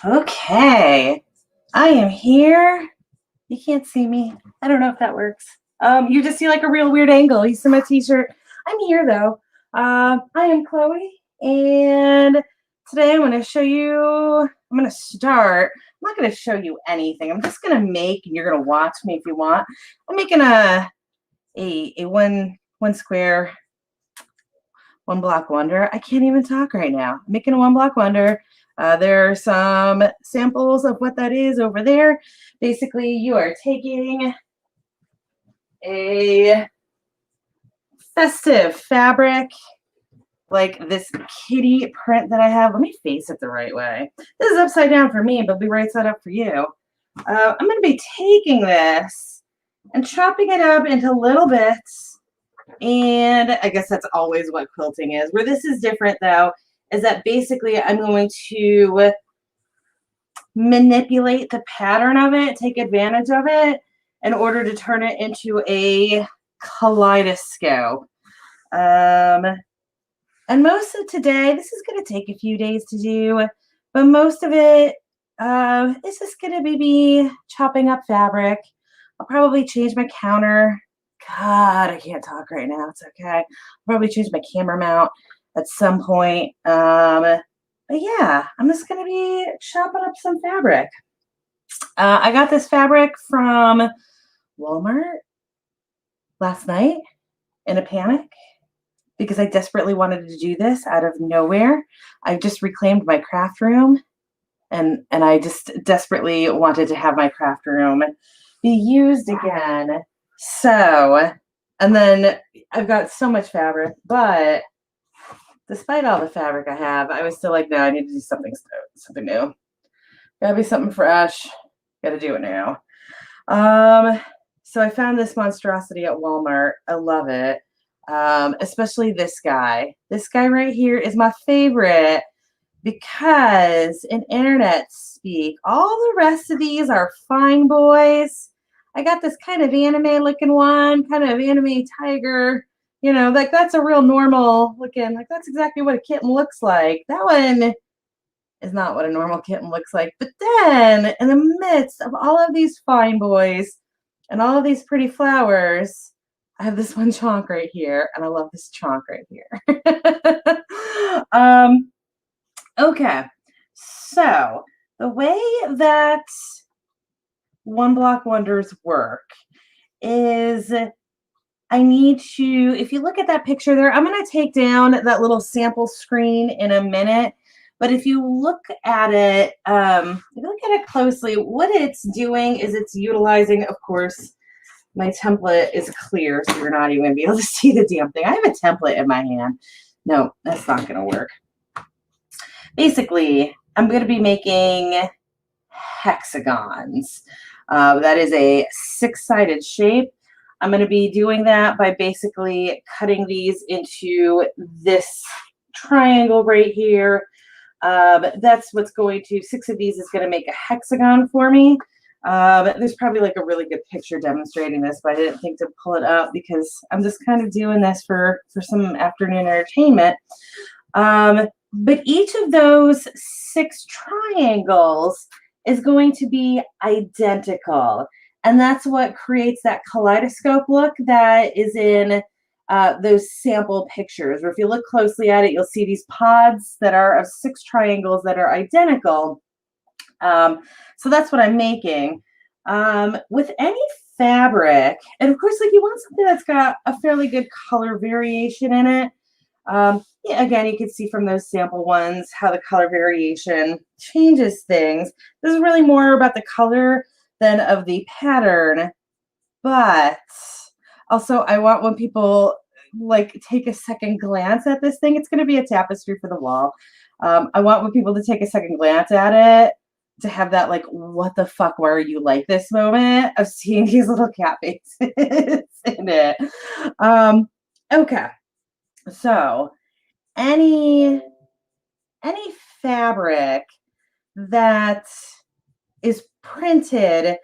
Okay, I am here. You can't see me. I don't know if that works. You just see like a real weird angle. You see my t-shirt. I'm here though. I am Chloe, and today I'm going to show you. I'm going to start. I'm not going to show you anything. I'm just going to make, and you're going to watch me if you want. I'm making a one square, one block wonder. I can't even talk right now. I'm making a one block wonder. There are some samples of what that is over there. Basically, you are taking a festive fabric like this kitty print that I have. Let me face it the right way. This is upside down for me, but it'll be right side up for you. I'm going to be taking this and chopping it up into little bits. And I guess that's always what quilting is. Where this is different, though, is that basically I'm going to manipulate the pattern of it, take advantage of it in order to turn it into a kaleidoscope. And most of today, this is going to take a few days to do, but most of it is just going to be me chopping up fabric. I'll probably change my counter. God, I can't talk right now. It's okay. I'll probably change my camera mount at some point. But yeah, I'm just going to be chopping up some fabric. I got this fabric from Walmart last night in a panic because I desperately wanted to do this out of nowhere. I just reclaimed my craft room, and I just desperately wanted to have my craft room be used again. So, and then I've got so much fabric, but despite all the fabric I have, I was still like, no, I need to do something new. Gotta be something fresh. Gotta do it now. So I found this monstrosity at Walmart. I love it. Especially this guy. This guy right here is my favorite because in internet speak, all the rest of these are fine boys. I got this kind of anime looking one, kind of anime tiger. You know, like that's a real normal looking, like that's exactly what a kitten looks like. That one is not what a normal kitten looks like. But then in the midst of all of these fine boys and all of these pretty flowers, I have this one chonk right here, and I love this chonk right here. Okay, so the way that one block wonders work is I need to, if you look at that picture there, I'm going to take down that little sample screen in a minute. But if you look at it, closely, what it's doing is it's utilizing, of course, my template is clear, so you're not even going to be able to see the damn thing. I have a template in my hand. No, that's not going to work. Basically, I'm going to be making hexagons. That is a 6-sided shape. I'm going to be doing that by basically cutting these into this triangle right here. That's what's going to, 6 of these is going to make a hexagon for me. There's probably like a really good picture demonstrating this, but I didn't think to pull it up because I'm just kind of doing this for some afternoon entertainment. But each of those 6 triangles is going to be identical. And that's what creates that kaleidoscope look that is in those sample pictures. Or if you look closely at it, you'll see these pods that are of 6 triangles that are identical. So that's what I'm making. With any fabric, and of course, like you want something that's got a fairly good color variation in it. Yeah, again, you can see from those sample ones how the color variation changes things. This is really more about the color than of the pattern. But also, I want when people like take a second glance at this thing, it's going to be a tapestry for the wall. I want when people to take a second glance at it to have that like, what the fuck, why are you like this moment of seeing these little cat faces in it. Okay, so any fabric that is printed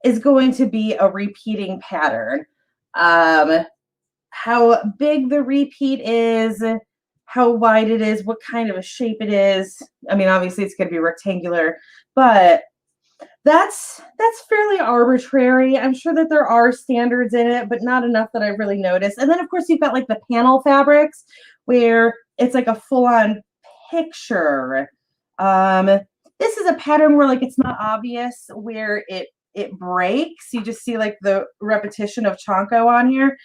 is going to be a repeating pattern. How big the repeat is, how wide it is, what kind of a shape it is. I mean, obviously it's going to be rectangular, but that's fairly arbitrary. I'm sure that there are standards in it, but not enough that I really noticed. And then of course you've got like the panel fabrics where it's like a full-on picture. This is a pattern where like it's not obvious where it breaks. You just see like the repetition of Chonko on here.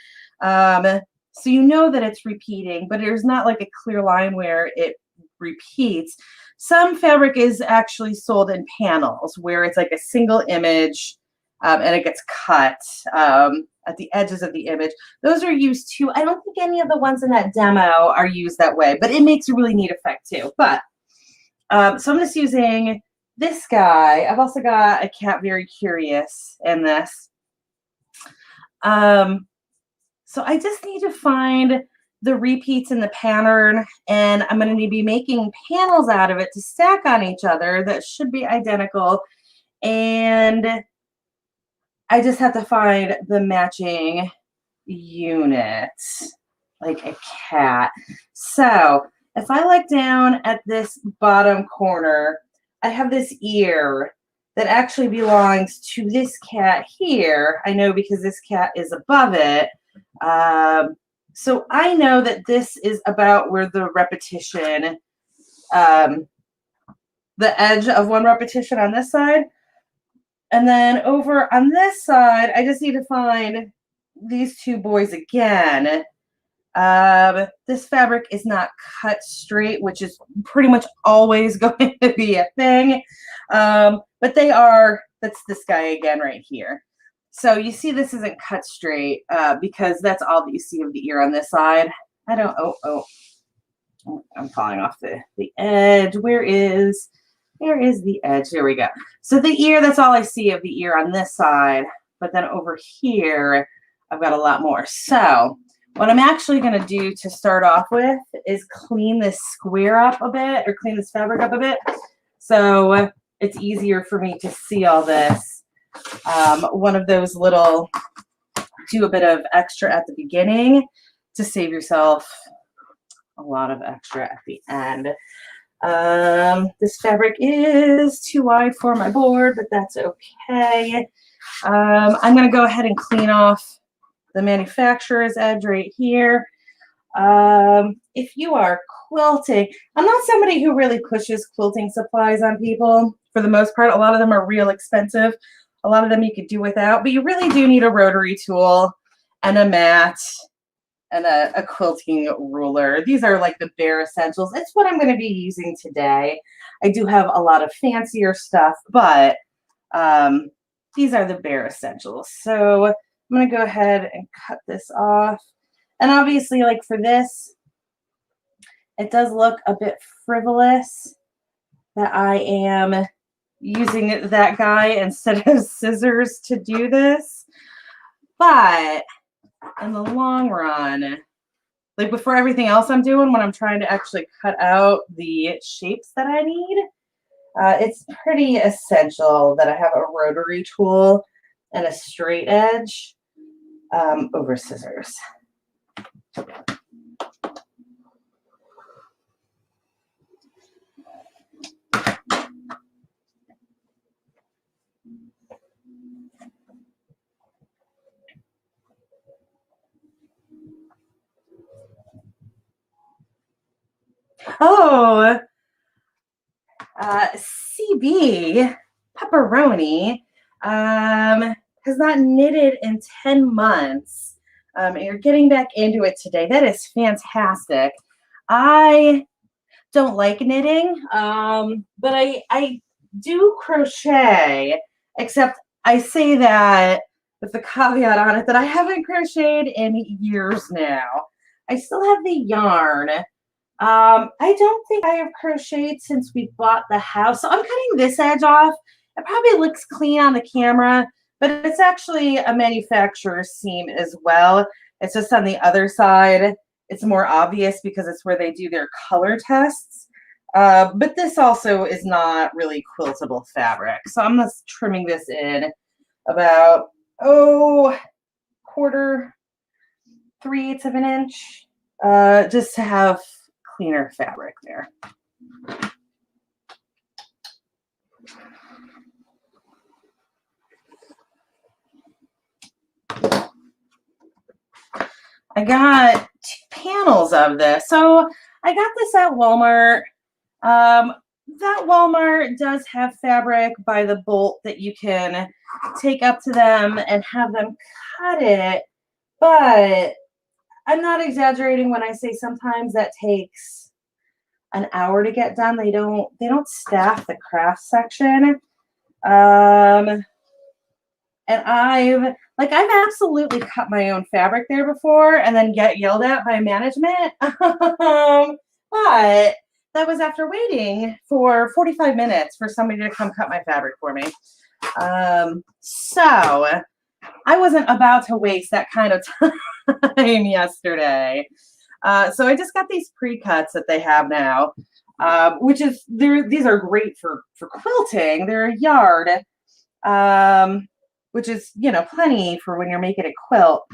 So you know that it's repeating, but there's not like a clear line where it repeats. Some fabric is actually sold in panels where it's like a single image and it gets cut at the edges of the image. Those are used too. I don't think any of the ones in that demo are used that way, but it makes a really neat effect too. But so I'm just using this guy. I've also got a cat very curious in this. So I just need to find the repeats in the pattern, and I'm going to be making panels out of it to stack on each other that should be identical. And I just have to find the matching unit, like a cat. So if I look down at this bottom corner, I have this ear that actually belongs to this cat here. I know because this cat is above it. So I know that this is about where the repetition, the edge of one repetition on this side. And then over on this side, I just need to find these two boys again. This fabric is not cut straight, which is pretty much always going to be a thing. But they are, that's this guy again right here. So you see this isn't cut straight because that's all that you see of the ear on this side. I don't, I'm falling off the edge. Where is the edge? There we go. So the ear, that's all I see of the ear on this side. But then over here, I've got a lot more. So what I'm actually going to do to start off with is clean this square up a bit, or clean this fabric up a bit. So it's easier for me to see all this. One of those little, do a bit of extra at the beginning to save yourself a lot of extra at the end. This fabric is too wide for my board, but that's okay. I'm going to go ahead and clean off the manufacturer's edge right here. If you are quilting, I'm not somebody who really pushes quilting supplies on people. For the most part, a lot of them are real expensive. A lot of them you could do without, but you really do need a rotary tool and a mat and a quilting ruler. These are like the bare essentials. It's what I'm going to be using today. I do have a lot of fancier stuff, but these are the bare essentials. So I'm going to go ahead and cut this off. And obviously, like for this, it does look a bit frivolous that I am using that guy instead of scissors to do this. But in the long run, like before everything else I'm doing, when I'm trying to actually cut out the shapes that I need, it's pretty essential that I have a rotary tool and a straight edge over scissors. Oh, CB Pepperoni has not knitted in 10 months. And you're getting back into it today. That is fantastic. I don't like knitting, but I do crochet, except I say that with the caveat on it that I haven't crocheted in years now. I still have the yarn. I don't think I have crocheted since we bought the house. So I'm cutting this edge off. It probably looks clean on the camera, but it's actually a manufacturer's seam as well. It's just on the other side. It's more obvious because it's where they do their color tests. But this also is not really quiltable fabric. So I'm just trimming this in about, quarter, 3/8 of an inch, just to have cleaner fabric there. I got 2 panels of this. So I got this at Walmart. That Walmart does have fabric by the bolt that you can take up to them and have them cut it. But I'm not exaggerating when I say sometimes that takes an hour to get done. They don't staff the craft section. And I've absolutely cut my own fabric there before and then get yelled at by management. But that was after waiting for 45 minutes for somebody to come cut my fabric for me. So I wasn't about to waste that kind of time yesterday. So I just got these pre-cuts that they have now, which is these are great for quilting. They're a yard. Which is, you know, plenty for when you're making a quilt.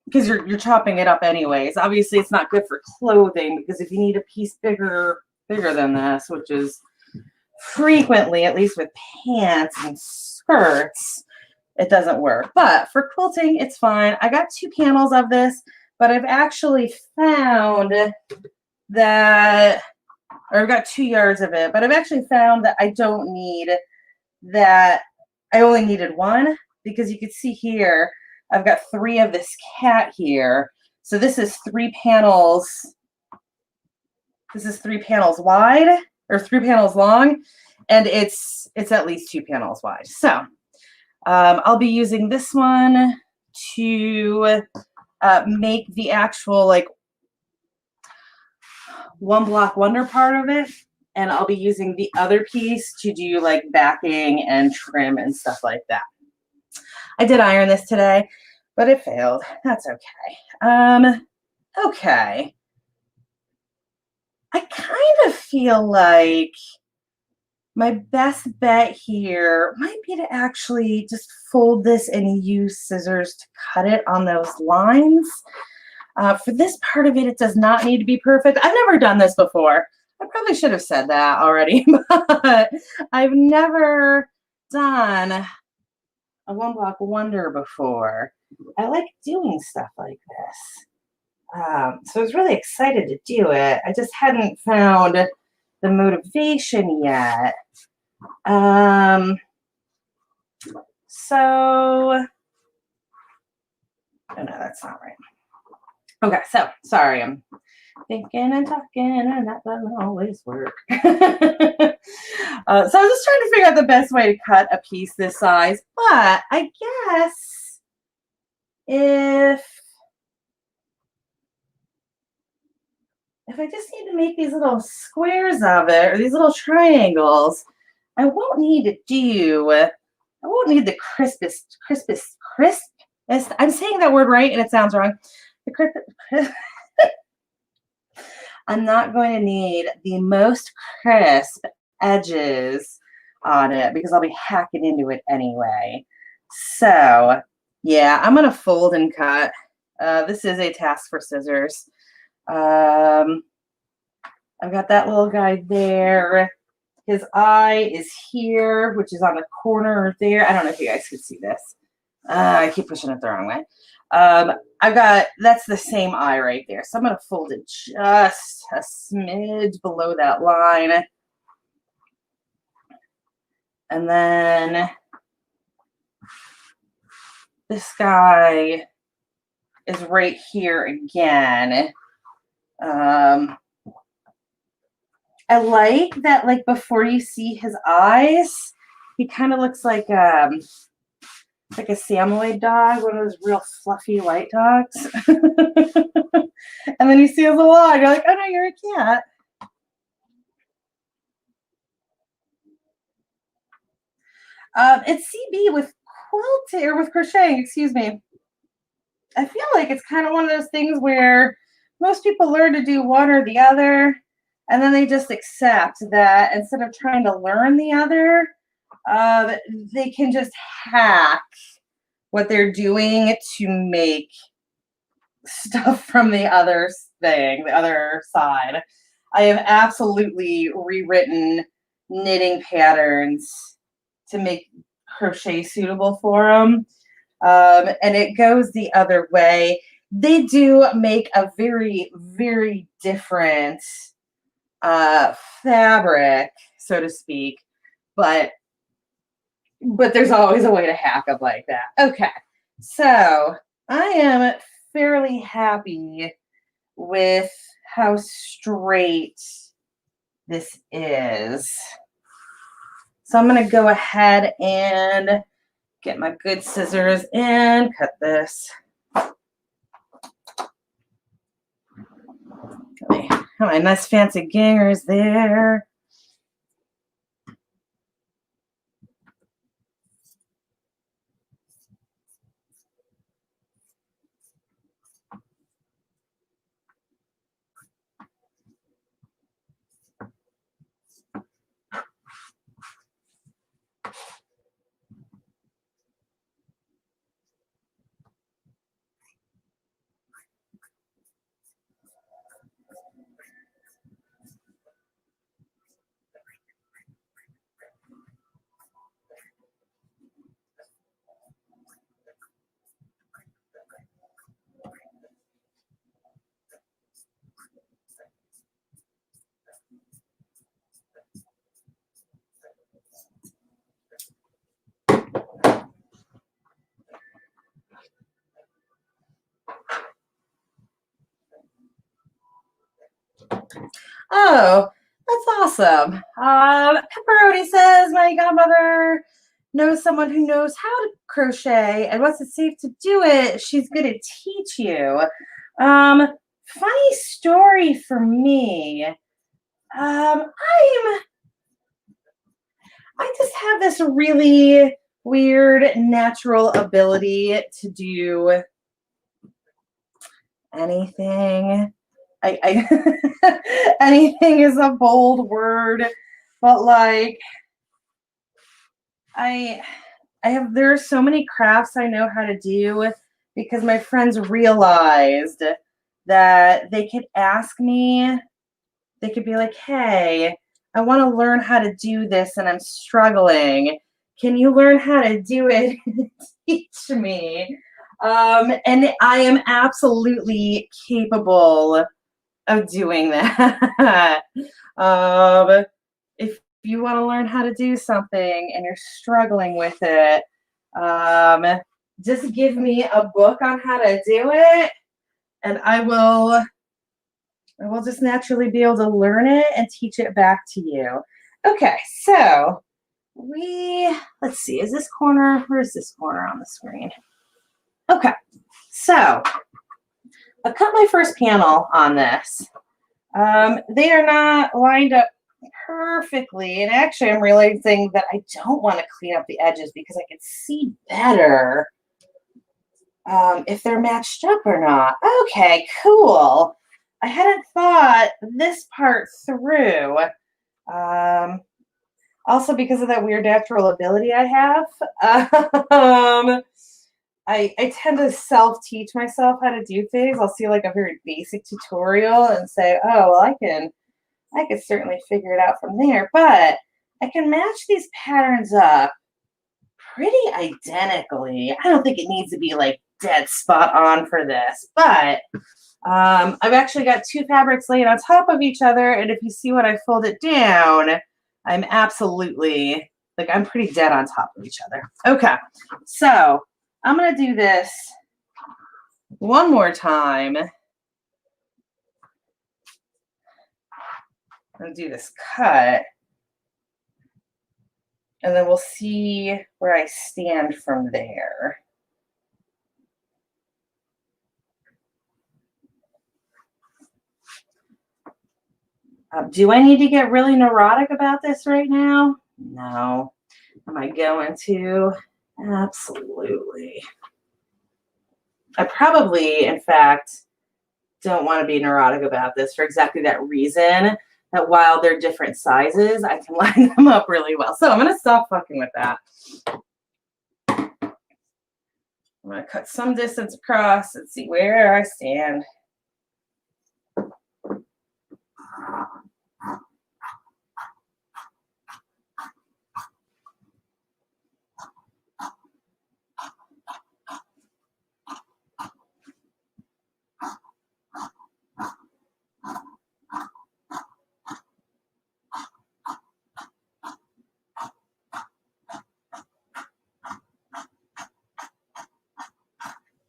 Because you're chopping it up anyways. Obviously, it's not good for clothing because if you need a piece bigger than this, which is frequently, at least with pants and skirts, it doesn't work. But for quilting, it's fine. I got 2 panels of this, but I've actually found that, or I've got 2 yards of it, but I've actually found that I don't need that. I only needed 1 because you can see here, I've got 3 of this cat here. So this is 3 panels. This is 3 panels wide or 3 panels long, and it's at least 2 panels wide. So I'll be using this one to make the actual like one block wonder part of it, and I'll be using the other piece to do like backing and trim and stuff like that. I did iron this today, but it failed. That's okay. Okay. I kind of feel like my best bet here might be to actually just fold this and use scissors to cut it on those lines. For this part of it, it does not need to be perfect. I've never done this before. I probably should have said that already, but I've never done a one block wonder before. I like doing stuff like this. So I was really excited to do it. I just hadn't found the motivation yet. So, oh no, that's not right. Okay, so sorry, I'm thinking and talking, and that doesn't always work. So I was just trying to figure out the best way to cut a piece this size, but I guess if I just need to make these little squares of it, or these little triangles, I won't need the crispest, I'm saying that word right and it sounds wrong. I'm not going to need the most crisp edges on it because I'll be hacking into it anyway. So yeah, I'm going to fold and cut. This is a task for scissors. I've got that little guy there. His eye is here, which is on the corner there. I don't know if you guys can see this. I keep pushing it the wrong way. That's the same eye right there. So I'm going to fold it just a smidge below that line. And then this guy is right here again. I like that, like, before you see his eyes, he kind of looks like a Samoyed dog, one of those real fluffy white dogs. And then you see his little eye, you're like, oh no, you're a cat. It's CB with quilting, or with crocheting, excuse me. I feel like it's kind of one of those things where most people learn to do one or the other, and then they just accept that instead of trying to learn the other, they can just hack what they're doing to make stuff from the other thing, the other side. I have absolutely rewritten knitting patterns to make crochet suitable for them. And it goes the other way. They do make a very, very different fabric, so to speak, but there's always a way to hack them like that. Okay, so I am fairly happy with how straight this is. So I'm going to go ahead and get my good scissors and cut this. Have my nice fancy gingers there. Oh, that's awesome. Pepperoni says my godmother knows someone who knows how to crochet, and once it's safe to do it, she's going to teach you. Funny story for me. I just have this really weird natural ability to do anything. Anything is a bold word, but like there are so many crafts I know how to do because my friends realized that they could ask me, they could be like, hey, I want to learn how to do this and I'm struggling. Can you learn how to do it and teach me? And I am absolutely capable of doing that. If you want to learn how to do something and you're struggling with it, just give me a book on how to do it, and I will just naturally be able to learn it and teach it back to you. Okay, so let's see, is this corner, where's this corner on the screen? Okay, so I cut my first panel on this. They are not lined up perfectly, and actually I'm realizing that I don't want to clean up the edges because I can see better if they're matched up or not. Okay, cool. I hadn't thought this part through. Also because of that weird natural ability I have. I tend to self-teach myself how to do things. I'll see like a very basic tutorial and say, oh, well, I could certainly figure it out from there, but I can match these patterns up pretty identically. I don't think it needs to be like dead spot on for this, but I've actually got two fabrics laid on top of each other, and if you see when I fold it down, I'm absolutely, like, I'm pretty dead on top of each other. Okay, so I'm going to do this one more time. I'm going to do this cut, and then we'll see where I stand from there. Do I need to get really neurotic about this right now? No. Am I going to? Absolutely. I probably, in fact, don't want to be neurotic about this for exactly that reason, that while they're different sizes, I can line them up really well. So I'm going to stop fucking with that. I'm going to cut some distance across and see where I stand.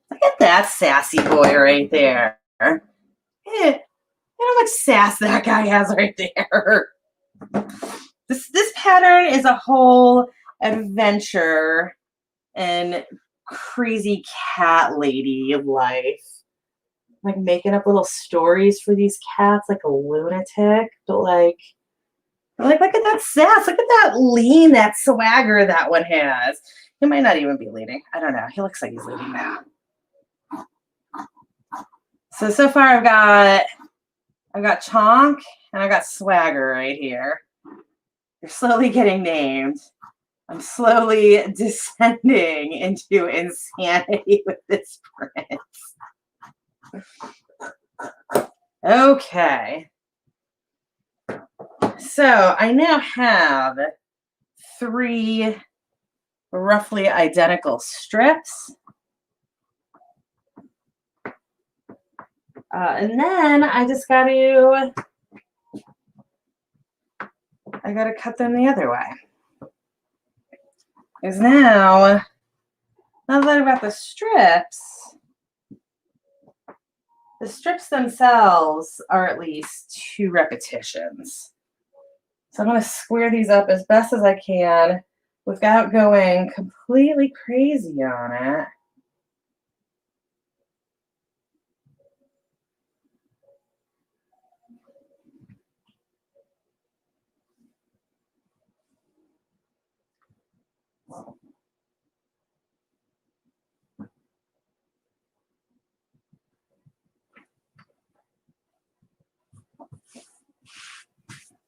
Look at that sassy boy right there. Look how much sass that guy has right there. This pattern is a whole adventure and crazy cat lady life. Like making up little stories for these cats like a lunatic, but like look at that sass, look at that lean, that swagger that one has. He might not even be leaning. I don't know. He looks like he's leaning now. So far I've got Chonk and I got Swagger right here. They're slowly getting named. I'm slowly descending into insanity with this print. Okay. So I now have 3 roughly identical strips. And then I gotta cut them the other way. Because now that I've got the strips themselves are at least 2 repetitions. So I'm gonna square these up as best as I can without going completely crazy on it.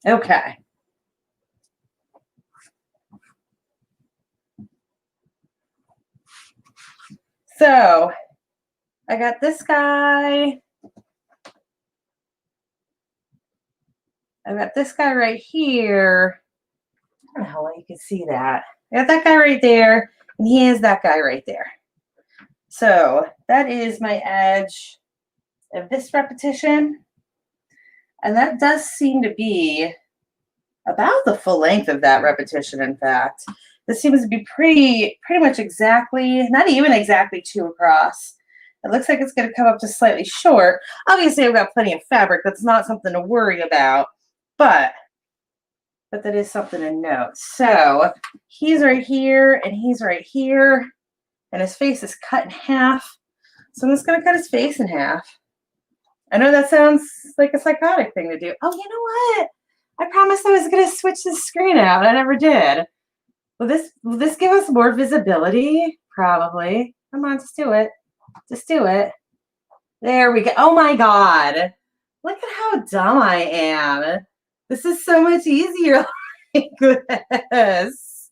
Okay. So I got this guy. I've got this guy right here. I don't know how well you can see that. I got that guy right there, and he is that guy right there. So that is my edge of this repetition. And that does seem to be about the full length of that repetition, in fact. This seems to be pretty much exactly, not even exactly 2 across. It looks like it's going to come up just slightly short. Obviously, I've got plenty of fabric. That's not something to worry about, but that is something to note. So he's right here, and he's right here, and his face is cut in half. So I'm just going to cut his face in half. I know that sounds like a psychotic thing to do. Oh, you know what? I promised I was going to switch the screen out. I never did. Will this give us more visibility? Probably. Come on, just do it. Just do it. There we go. Oh my God. Look at how dumb I am. This is so much easier like this.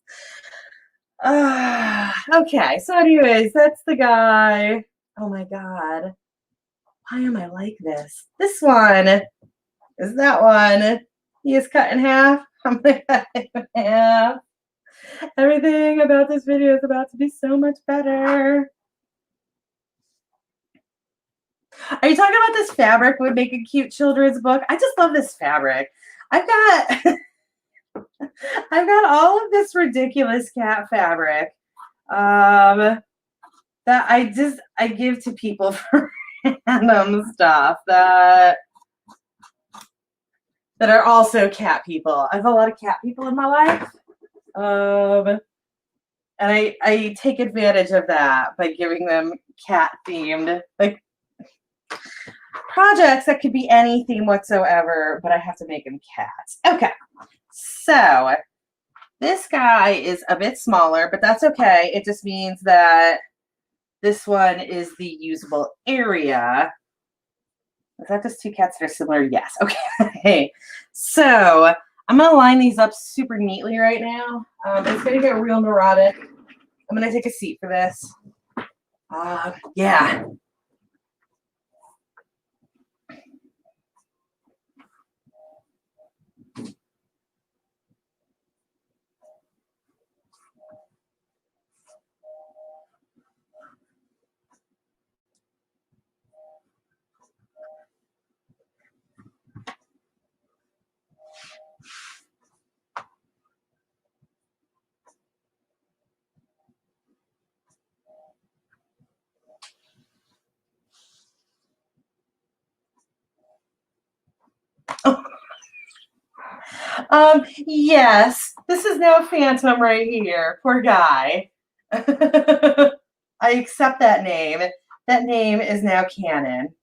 Okay, so anyways, that's the guy. Oh my God. Why am I like this? This one is that one. He is cut in half. I'm going to cut him in half. Everything about this video is about to be so much better. Are you talking about this fabric would make a cute children's book? I just love this fabric. I've got all of this ridiculous cat fabric that I give to people for random stuff that are also cat people. I have a lot of cat people in my life. And I take advantage of that by giving them cat themed like projects that could be any theme whatsoever, but I have to make them cats. Okay, so this guy is a bit smaller, but that's okay. It just means that this one is the usable area. Is that just 2 cats that are similar? Yes. Okay. So I'm going to line these up super neatly right now. It's going to get real neurotic. I'm going to take a seat for this. Yeah. Yes, this is now Phantom right here. Poor guy. I accept that name. That name is now canon.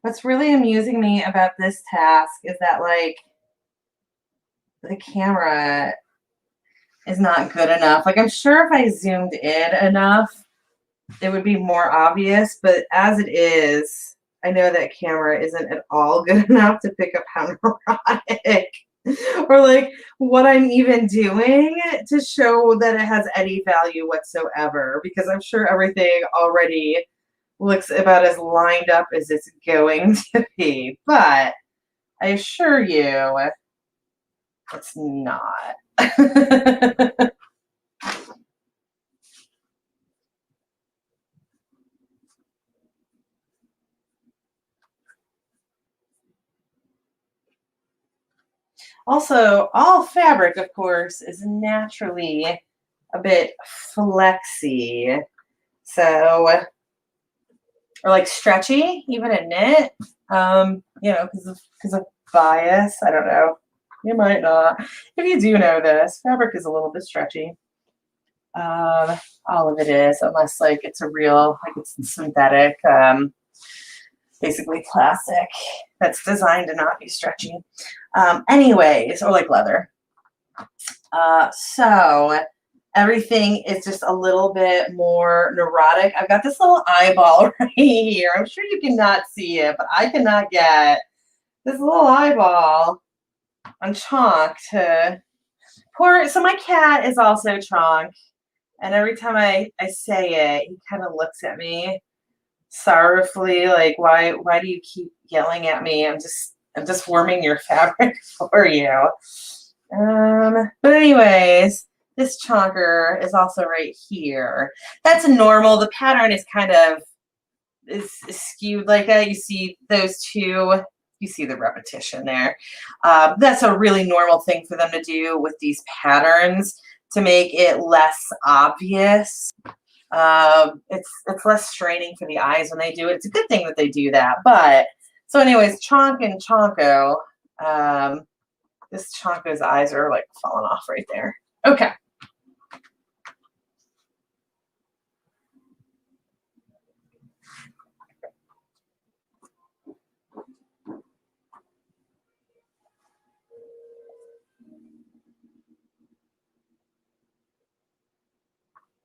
What's really amusing me about this task is that like the camera is not good enough. Like I'm sure if I zoomed in enough, it would be more obvious, but as it is, I know that camera isn't at all good enough to pick up how neurotic or like what I'm even doing to show that it has any value whatsoever, because I'm sure everything already looks about as lined up as it's going to be. But I assure you, it's not. Also, all fabric, of course, is naturally a bit flexy. So, or like stretchy, even a knit, because of bias. I don't know. You might not. If you do know this, fabric is a little bit stretchy. All of it is, unless like it's a real, like it's synthetic, basically plastic that's designed to not be stretchy. Anyways, or like leather. So everything is just a little bit more neurotic. I've got this little eyeball right here. I'm sure you cannot see it, but I cannot get this little eyeball on Chonk to pour. So my cat is also Chonk. And every time I say it, he kind of looks at me sorrowfully, like, why do you keep yelling at me? I'm just warming your fabric for you. But anyways, this chonker is also right here. That's normal. The pattern is kind of is skewed like that. You see those two, you see the repetition there. That's a really normal thing for them to do with these patterns to make it less obvious. It's less straining for the eyes when they do it. It's a good thing that they do that. But so anyways, Chonk and Chonko, this Chonko's eyes are like falling off right there. Okay.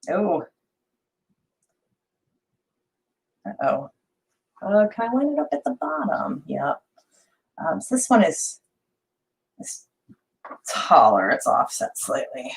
Oh. Uh-oh. Can I line it up at the bottom? Yep. So this one is taller. It's offset slightly.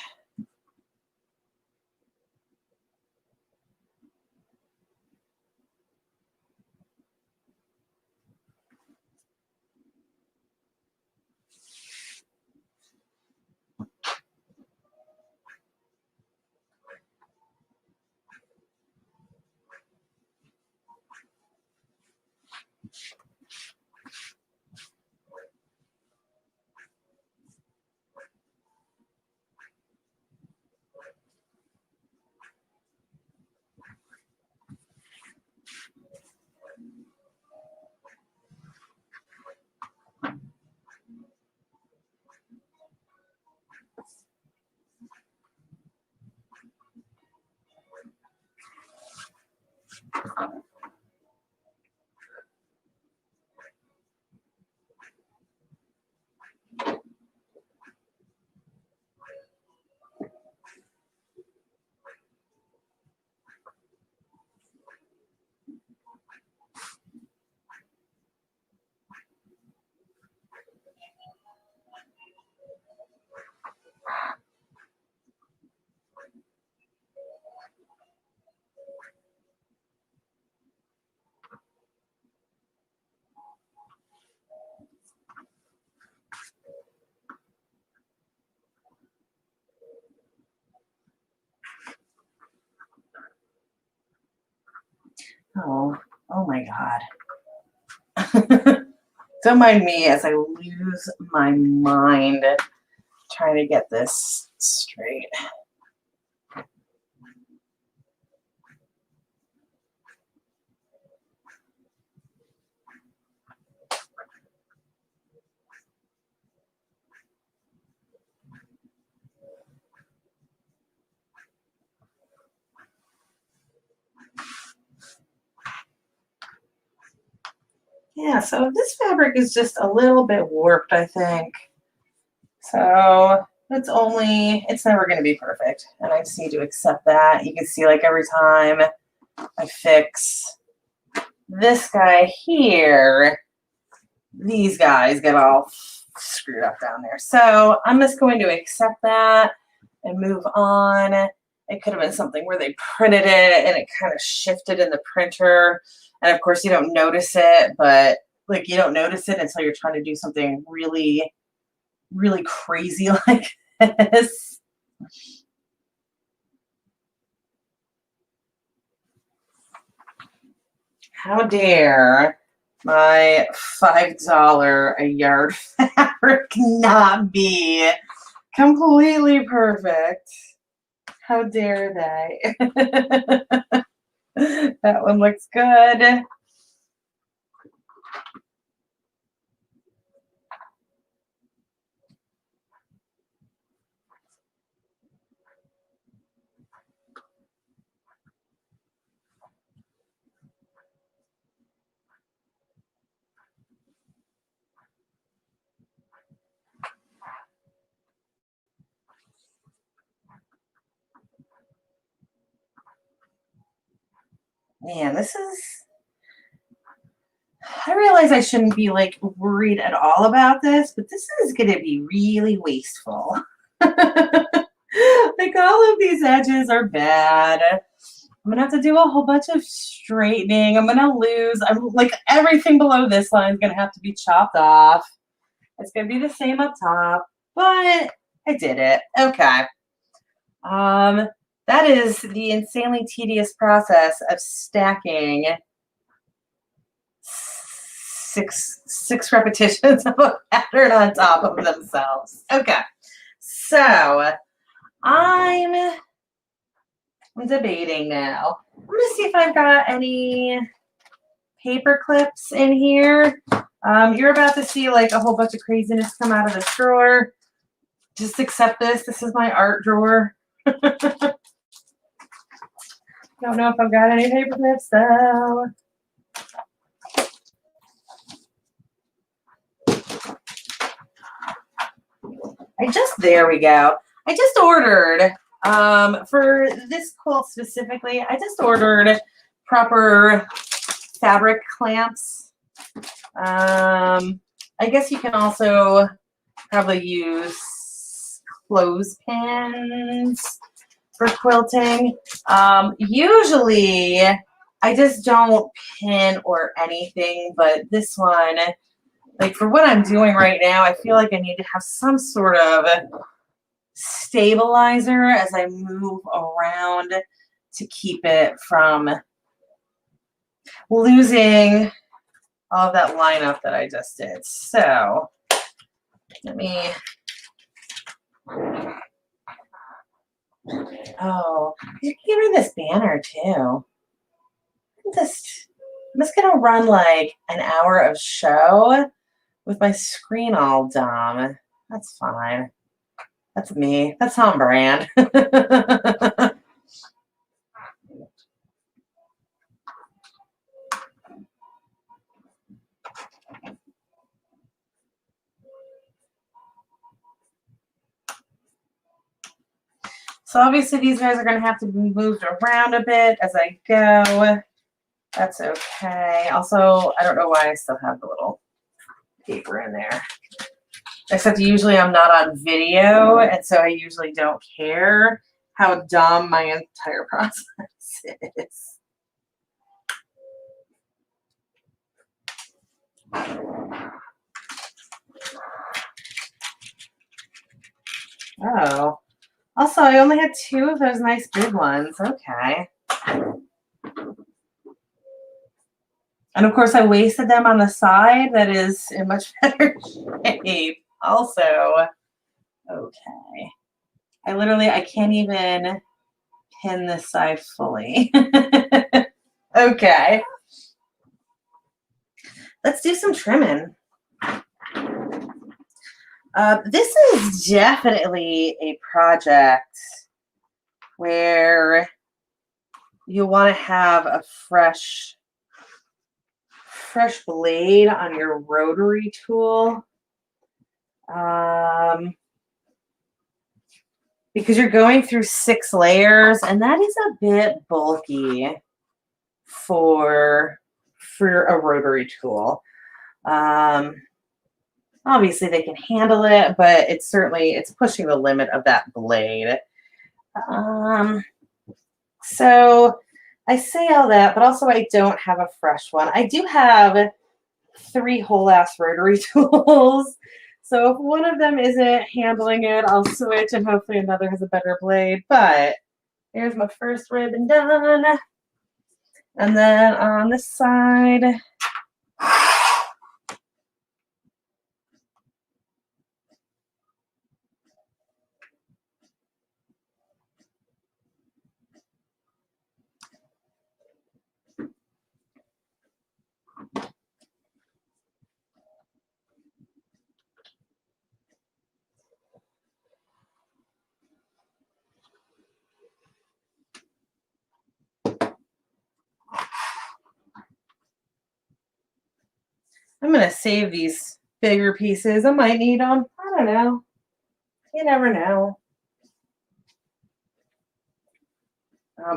Oh, oh my God. Don't mind me as I lose my mind trying to get this straight. Yeah, so this fabric is just a little bit warped, I think. So it's never going to be perfect. And I just need to accept that. You can see like every time I fix this guy here, these guys get all screwed up down there. So I'm just going to accept that and move on. It could have been something where they printed it and it kind of shifted in the printer. And of course you don't notice it, but like you don't notice it until you're trying to do something really, really crazy like this. How dare my $5 a yard fabric not be completely perfect? How dare they? That one looks good. Man, I realize I shouldn't be like worried at all about this, but this is going to be really wasteful. Like all of these edges are bad. I'm going to have to do a whole bunch of straightening. I'm going to lose. I'm like everything below this line is going to have to be chopped off. It's going to be the same up top, but I did it. Okay. That is the insanely tedious process of stacking six repetitions of a pattern on top of themselves. Okay, so I'm debating now. I'm gonna see if I've got any paper clips in here. You're about to see like a whole bunch of craziness come out of this drawer. Just accept this. This is my art drawer. Don't know if I've got any paper clips though. There we go. I just ordered, for this quilt specifically, I just ordered proper fabric clamps. I guess you can also probably use clothespins for quilting. Usually I just don't pin or anything, but this one, like for what I'm doing right now, I feel like I need to have some sort of stabilizer as I move around to keep it from losing all of that lineup that I just did. So let me, oh, you can get rid of this banner too. I'm just gonna run like an hour of show with my screen all dumb. That's fine. That's me. That's on brand. So obviously these guys are going to have to be moved around a bit as I go. That's okay. Also, I don't know why I still have the little paper in there. Except usually I'm not on video, and so I usually don't care how dumb my entire process is. Oh. Also, I only had 2 of those nice big ones. Okay. And of course, I wasted them on the side that is in much better shape. Also, okay. I can't even pin this side fully. Okay. Let's do some trimming. This is definitely a project where you want to have a fresh blade on your rotary tool, because you're going through 6 layers, and that is a bit bulky for a rotary tool. Obviously they can handle it, but it's pushing the limit of that blade. So I say all that, but also I don't have a fresh one. I do have 3 whole ass rotary tools. So if one of them isn't handling it, I'll switch and hopefully another has a better blade. But here's my first ribbon done. And then on this side, I'm going to save these bigger pieces. I might need them. I don't know. You never know.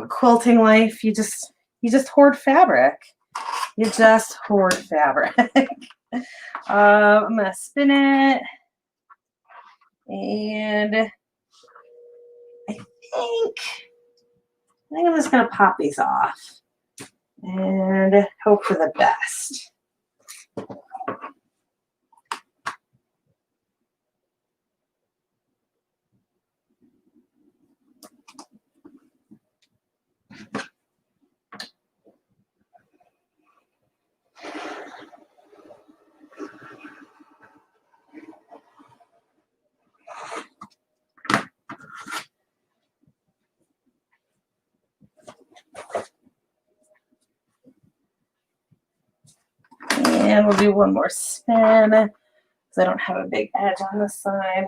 Quilting life, you just hoard fabric. You just hoard fabric. I'm going to spin it. And I think I'm just going to pop these off and hope for the best. And we'll do one more spin because I don't have a big edge on this side.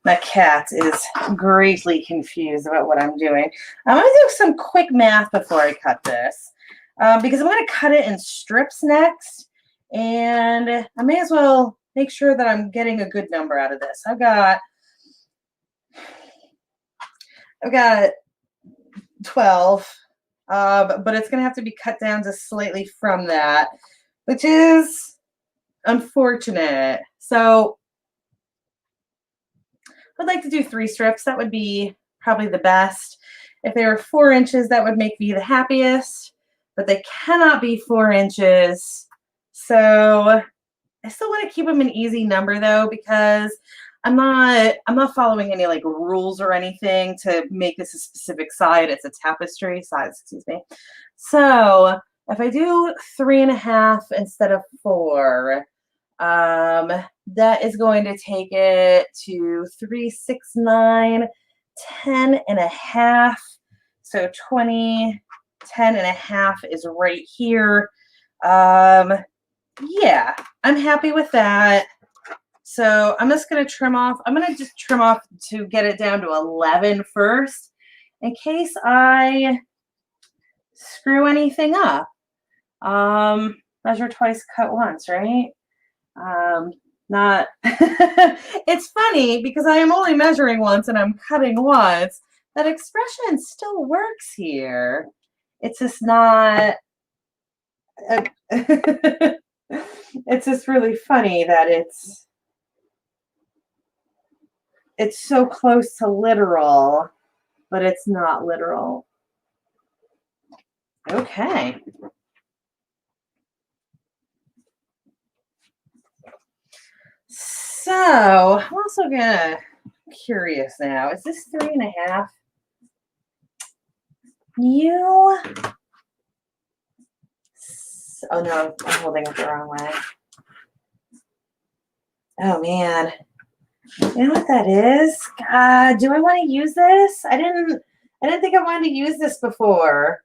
My cat is greatly confused about what I'm doing. I'm going to do some quick math before I cut this, because I'm going to cut it in strips next, and I may as well make sure that I'm getting a good number out of this. I've got 12, but it's going to have to be cut down just slightly from that, which is unfortunate. So I'd like to do 3 strips. That would be probably the best. If they were 4 inches, that would make me the happiest, but they cannot be 4 inches. So I still want to keep them an easy number though, because I'm not following any like rules or anything to make this a specific side. It's a tapestry size, excuse me. So if I do 3.5 instead of 4, that is going to take it to 3, 6, 9, 10.5. So 20, 10.5 is right here. Yeah, I'm happy with that. So I'm just going to trim off. I'm going to just trim off to get it down to 11 first, in case I screw anything up. Measure twice, cut once, right? Not it's funny because I am only measuring once and I'm cutting once. That expression still works here. It's just not it's just really funny that it's so close to literal, but it's not literal. Okay. So I'm also curious now. Is this 3.5? You, oh no, I'm holding it the wrong way. Oh man, you know what that is? God, do I want to use this? I didn't think I wanted to use this before,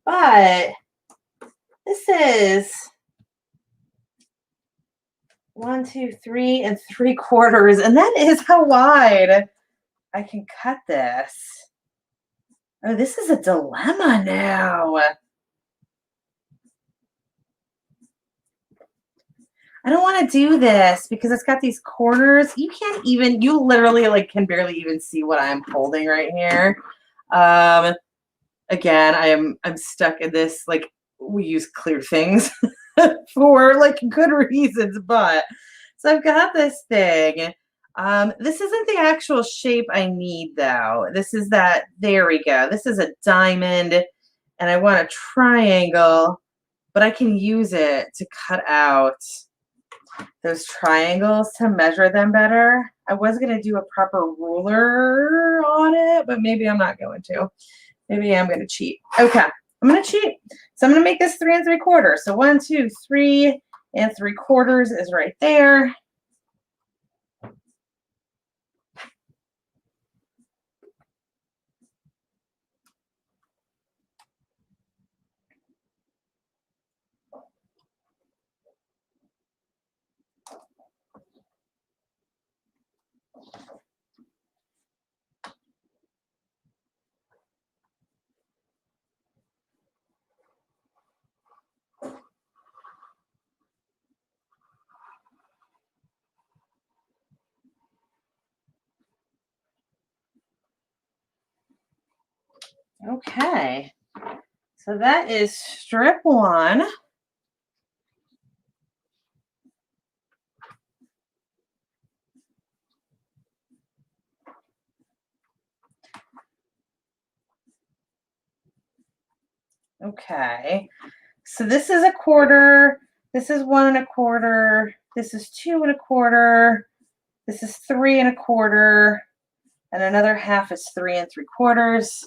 but this is 1, 2, 3 3/4, and that is how wide I can cut this. Oh, this is a dilemma now. I don't want to do this because it's got these corners. You literally like can barely even see what I'm holding right here. Again, I'm stuck in this, like, we use clear things for like good reasons, but so I've got this thing. This isn't the actual shape I need though. This is that, there we go. This is a diamond and I want a triangle, but I can use it to cut out those triangles to measure them better. I was going to do a proper ruler on it, but maybe I'm not going to. Maybe I'm going to cheat. Okay, I'm going to cheat. So I'm going to make this 3 3/4. So 1, 2, 3 3/4 is right there. Okay, so that is strip 1. Okay, so this is 1/4, this is 1 1/4, this is 2 1/4, this is 3 1/4, and another half is 3 3/4.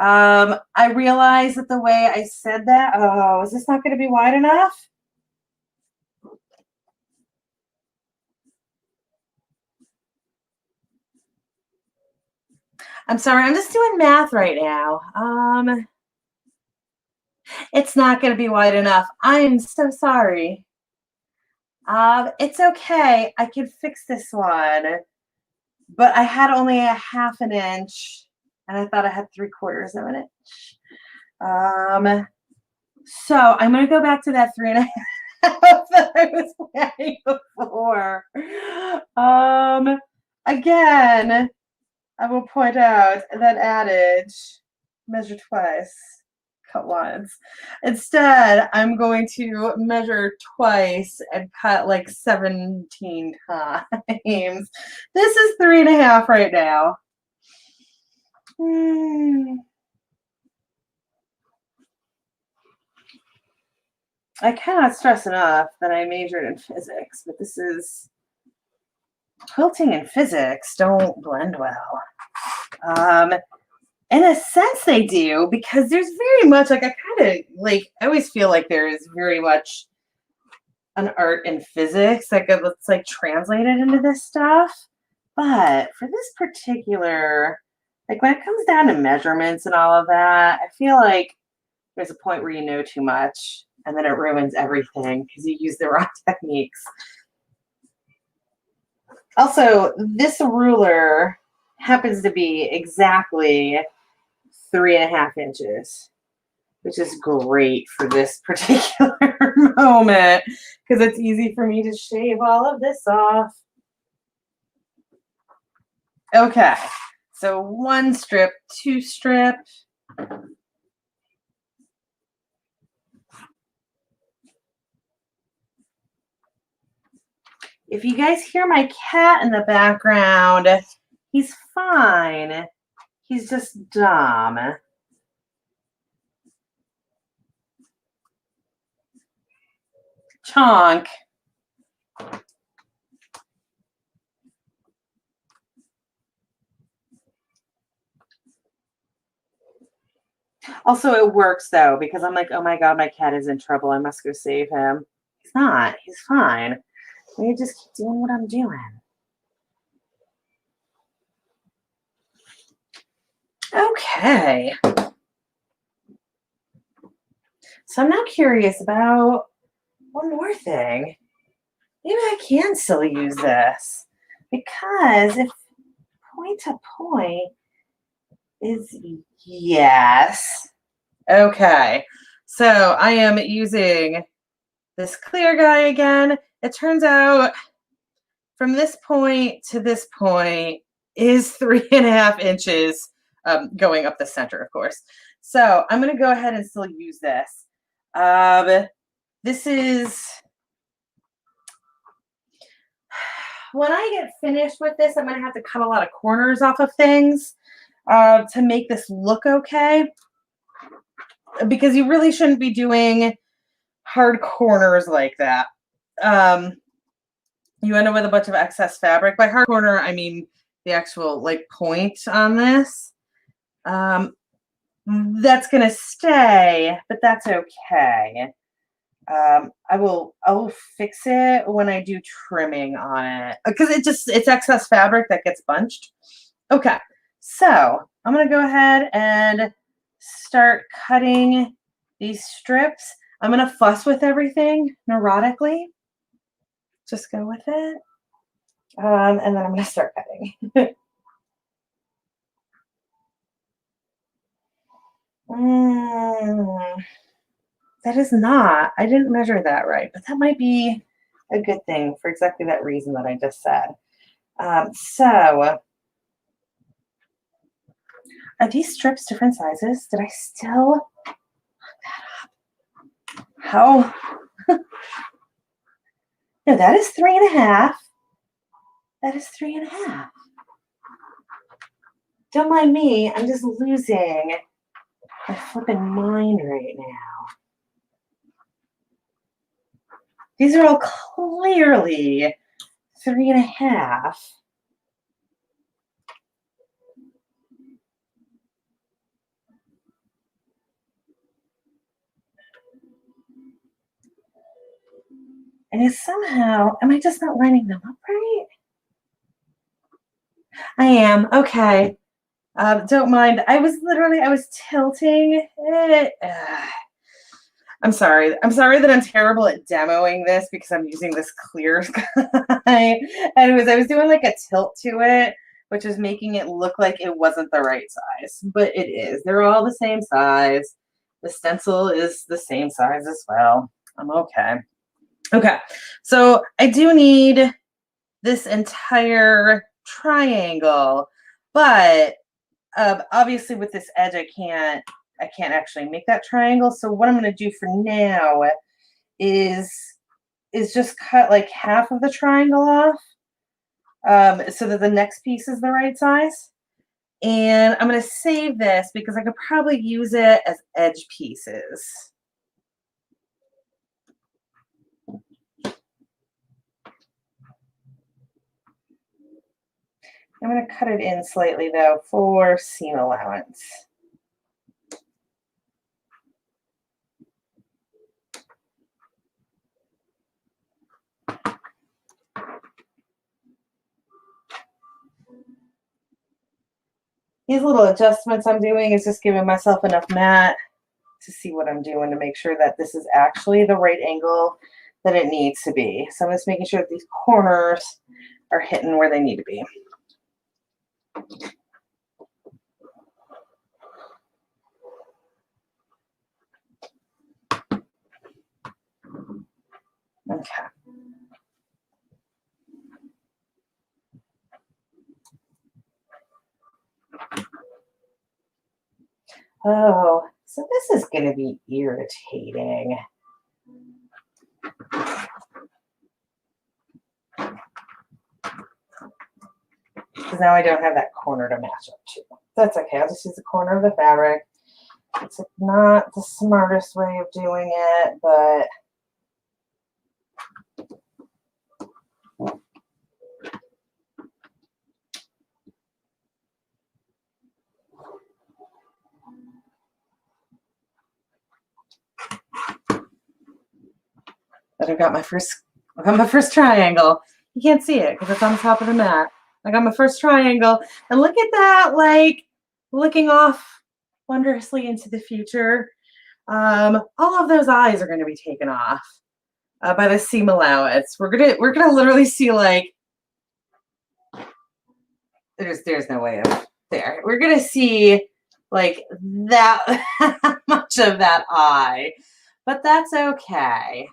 I realize that the way I said that, oh, is this not going to be wide enough? I'm sorry, I'm just doing math right now. It's not going to be wide enough. I'm so sorry. It's okay. I can fix this one. But I had only a 1/2 inch, and I thought I had 3/4 of an inch. So I'm going to go back to that 3.5 that I was planning before. Again, I will point out that adage, measure twice, cut once. Instead, I'm going to measure twice and cut like 17 times. This is 3.5 right now. I cannot stress enough that I majored in physics, but this is, quilting and physics don't blend well. In a sense they do, because there's very much like, I always feel like there is very much an art in physics that gets like translated into this stuff. But for this particular, like when it comes down to measurements and all of that, I feel like there's a point where you know too much and then it ruins everything because you use the wrong techniques. Also, this ruler happens to be exactly 3.5 inches, which is great for this particular moment because it's easy for me to shave all of this off. Okay, so 1 strip, 2 strip. If you guys hear my cat in the background, he's fine. He's just dumb. Chonk. Also, it works though, because I'm like, oh my God, my cat is in trouble. I must go save him. He's not. He's fine. Let me just keep doing what I'm doing. Okay. So I'm now curious about one more thing. Maybe I can still use this because if point to point is yes. Okay. So I am using this clear guy again. It turns out from this point to this point is 3.5 inches, going up the center, of course. So I'm going to go ahead and still use this. This is, when I get finished with this, I'm going to have to cut a lot of corners off of things to make this look okay. Because you really shouldn't be doing hard corners like that. You end up with a bunch of excess fabric. By hard corner, I mean the actual like point on this. That's gonna stay, but that's okay. I'll fix it when I do trimming on it because it's excess fabric that gets bunched. Okay, so I'm gonna go ahead and start cutting these strips. I'm gonna fuss with everything neurotically. Just go with it. And then I'm gonna start cutting. That is not, I didn't measure that right, but that might be a good thing for exactly that reason that I just said. So are these strips different sizes? Did I still look that up? How? No, that is 3.5. That is 3.5. Don't mind me, I'm just losing my flipping mind right now. These are all clearly 3.5. And it's somehow, am I just not lining them up right? I am. Okay. Don't mind. I was tilting it. I'm sorry. I'm sorry that I'm terrible at demoing this because I'm using this clear guy. Anyways, I was doing like a tilt to it, which is making it look like it wasn't the right size, but it is. They're all the same size. The stencil is the same size as well. I'm okay. Okay, so I do need this entire triangle, but obviously with this edge, I can't actually make that triangle. So what I'm going to do for now is just cut like half of the triangle off, so that the next piece is the right size. And I'm going to save this because I could probably use it as edge pieces. I'm going to cut it in slightly though for seam allowance. These little adjustments I'm doing is just giving myself enough mat to see what I'm doing to make sure that this is actually the right angle that it needs to be. So I'm just making sure that these corners are hitting where they need to be. Okay. Oh, so this is going to be irritating. Because now I don't have that corner to match up to. That's okay. I'll just use the corner of the fabric. It's not the smartest way of doing it, but but I got my first triangle. You can't see it because it's on the top of the mat. I got my first triangle, and look at that, like looking off wondrously into the future. All of those eyes are going to be taken off by the seam allowance. We're gonna literally see like there's no way of there. We're gonna see like that much of that eye, but that's okay.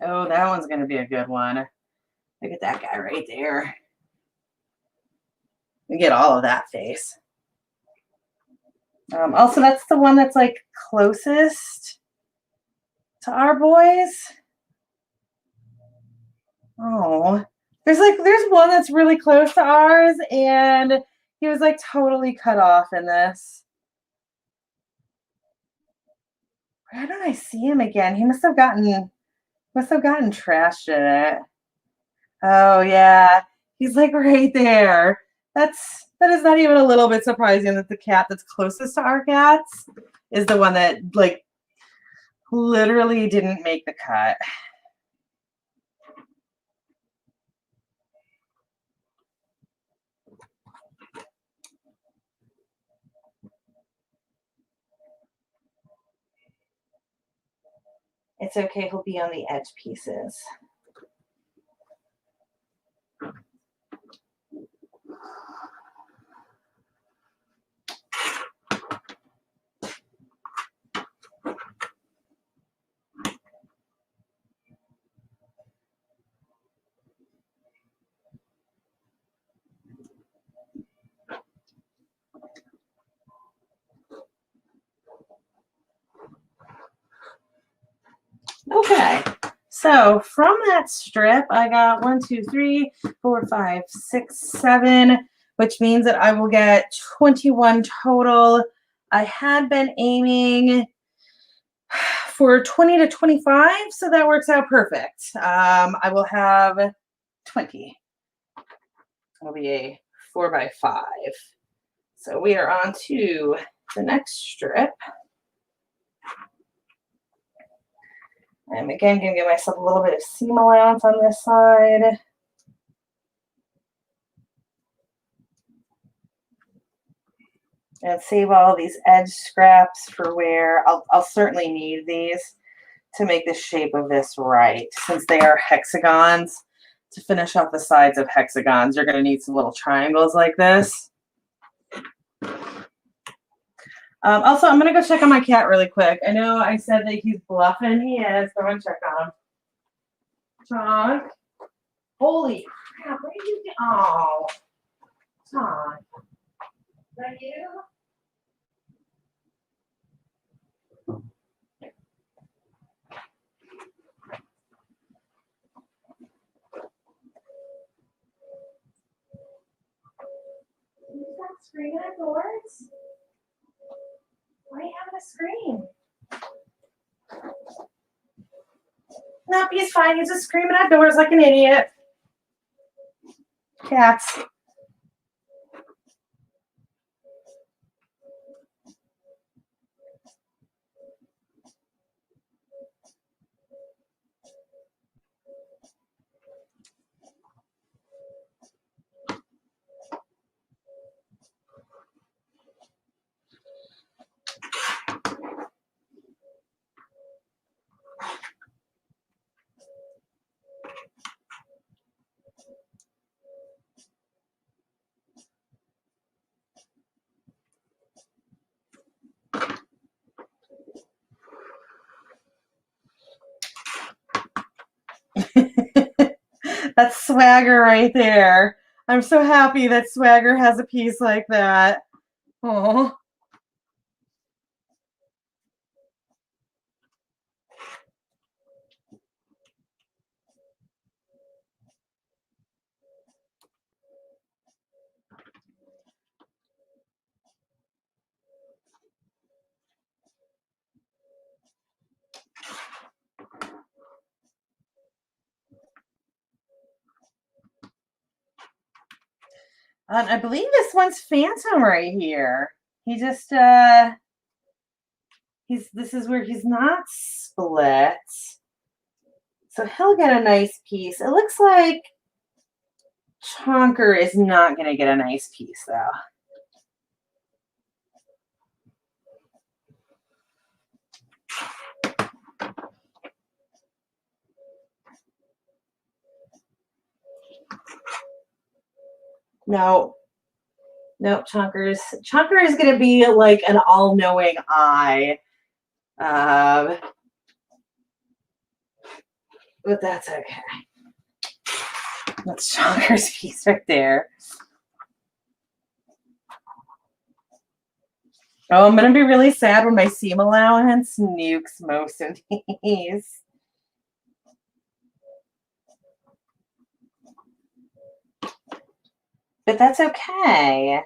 Oh, that one's gonna be a good one. Look at that guy right there. We get all of that face. Also, that's the one that's like closest to our boys. Oh, there's one that's really close to ours, and he was like totally cut off in this. Why don't I see him again? He must have gotten trashed in it. Oh yeah, he's like right there. That is not even a little bit surprising that the cat that's closest to our cats is the one that like literally didn't make the cut. It's okay, he'll be on the edge pieces. Okay, so from that strip, I got 1, 2, 3, 4, 5, 6, 7, which means that I will get 21 total. I had been aiming for 20 to 25, so that works out perfect. I will have 20. It'll be a 4 by 5. So we are on to the next strip. I'm again going to give myself a little bit of seam allowance on this side. And save all these edge scraps for where I'll certainly need these to make the shape of this right. Since they are hexagons, to finish off the sides of hexagons, you're going to need some little triangles like this. Also, I'm going to go check on my cat really quick. I know I said that he's bluffing. He is, so I'm going to check on him. Chonk. Holy crap, where did you get? Oh, Chonk. Is that you? screen outdoors? Why are you having a scream? Nope, he's fine. He's just screaming outdoors like an idiot. Cats. That's swagger right there. I'm so happy that Swagger has a piece like that. Oh. I believe this one's Phantom right here. He just this is where he's not split. So he'll get a nice piece. It looks like Chonker is not going to get a nice piece though. No, Chonker is going to be like an all-knowing eye. But that's okay. That's Chonker's piece right there. Oh, I'm going to be really sad when my seam allowance nukes most of these. But that's okay.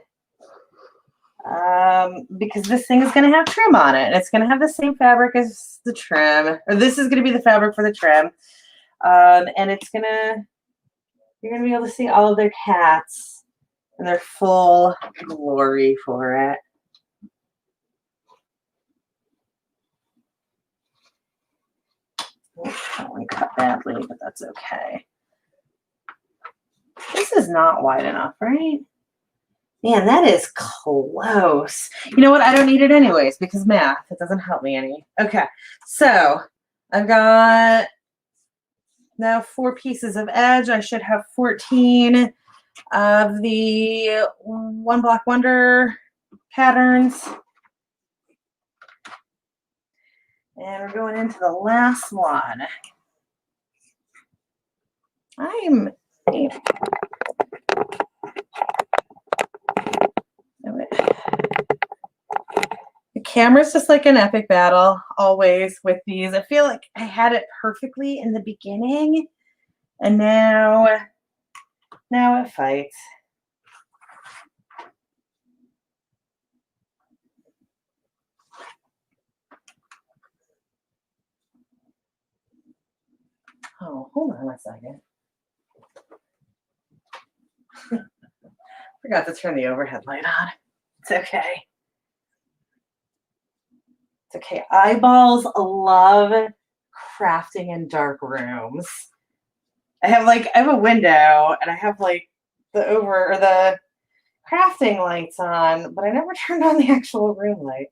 Because this thing is going to have trim on it. It's going to have the same fabric as the trim. Or this is going to be the fabric for the trim. And it's going to, you're going to be able to see all of their cats in their full glory for it. That one cut badly, but that's okay. This is not wide enough, right? Man, that is close. You know what? I don't need it anyways because math. It doesn't help me any. Okay, so I've got now 4 pieces of edge. I should have 14 of the One Block Wonder patterns. And we're going into the last one. The camera's just like an epic battle, always with these. I feel like I had it perfectly in the beginning, and now it fights. Oh, hold on a second. Forgot to turn the overhead light on. It's okay. It's okay. Eyeballs love crafting in dark rooms. I have a window and I have like the crafting lights on, but I never turned on the actual room light.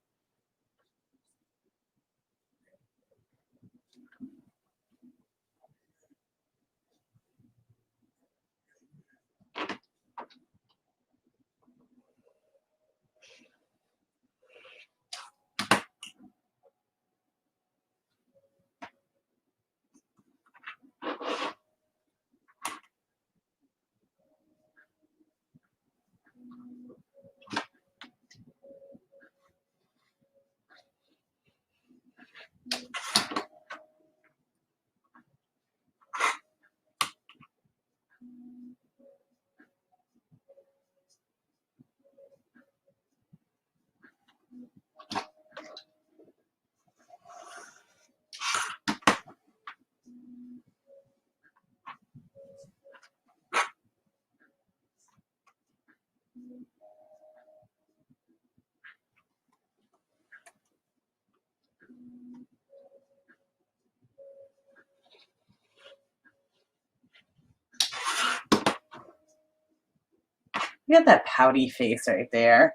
Look at that pouty face right there.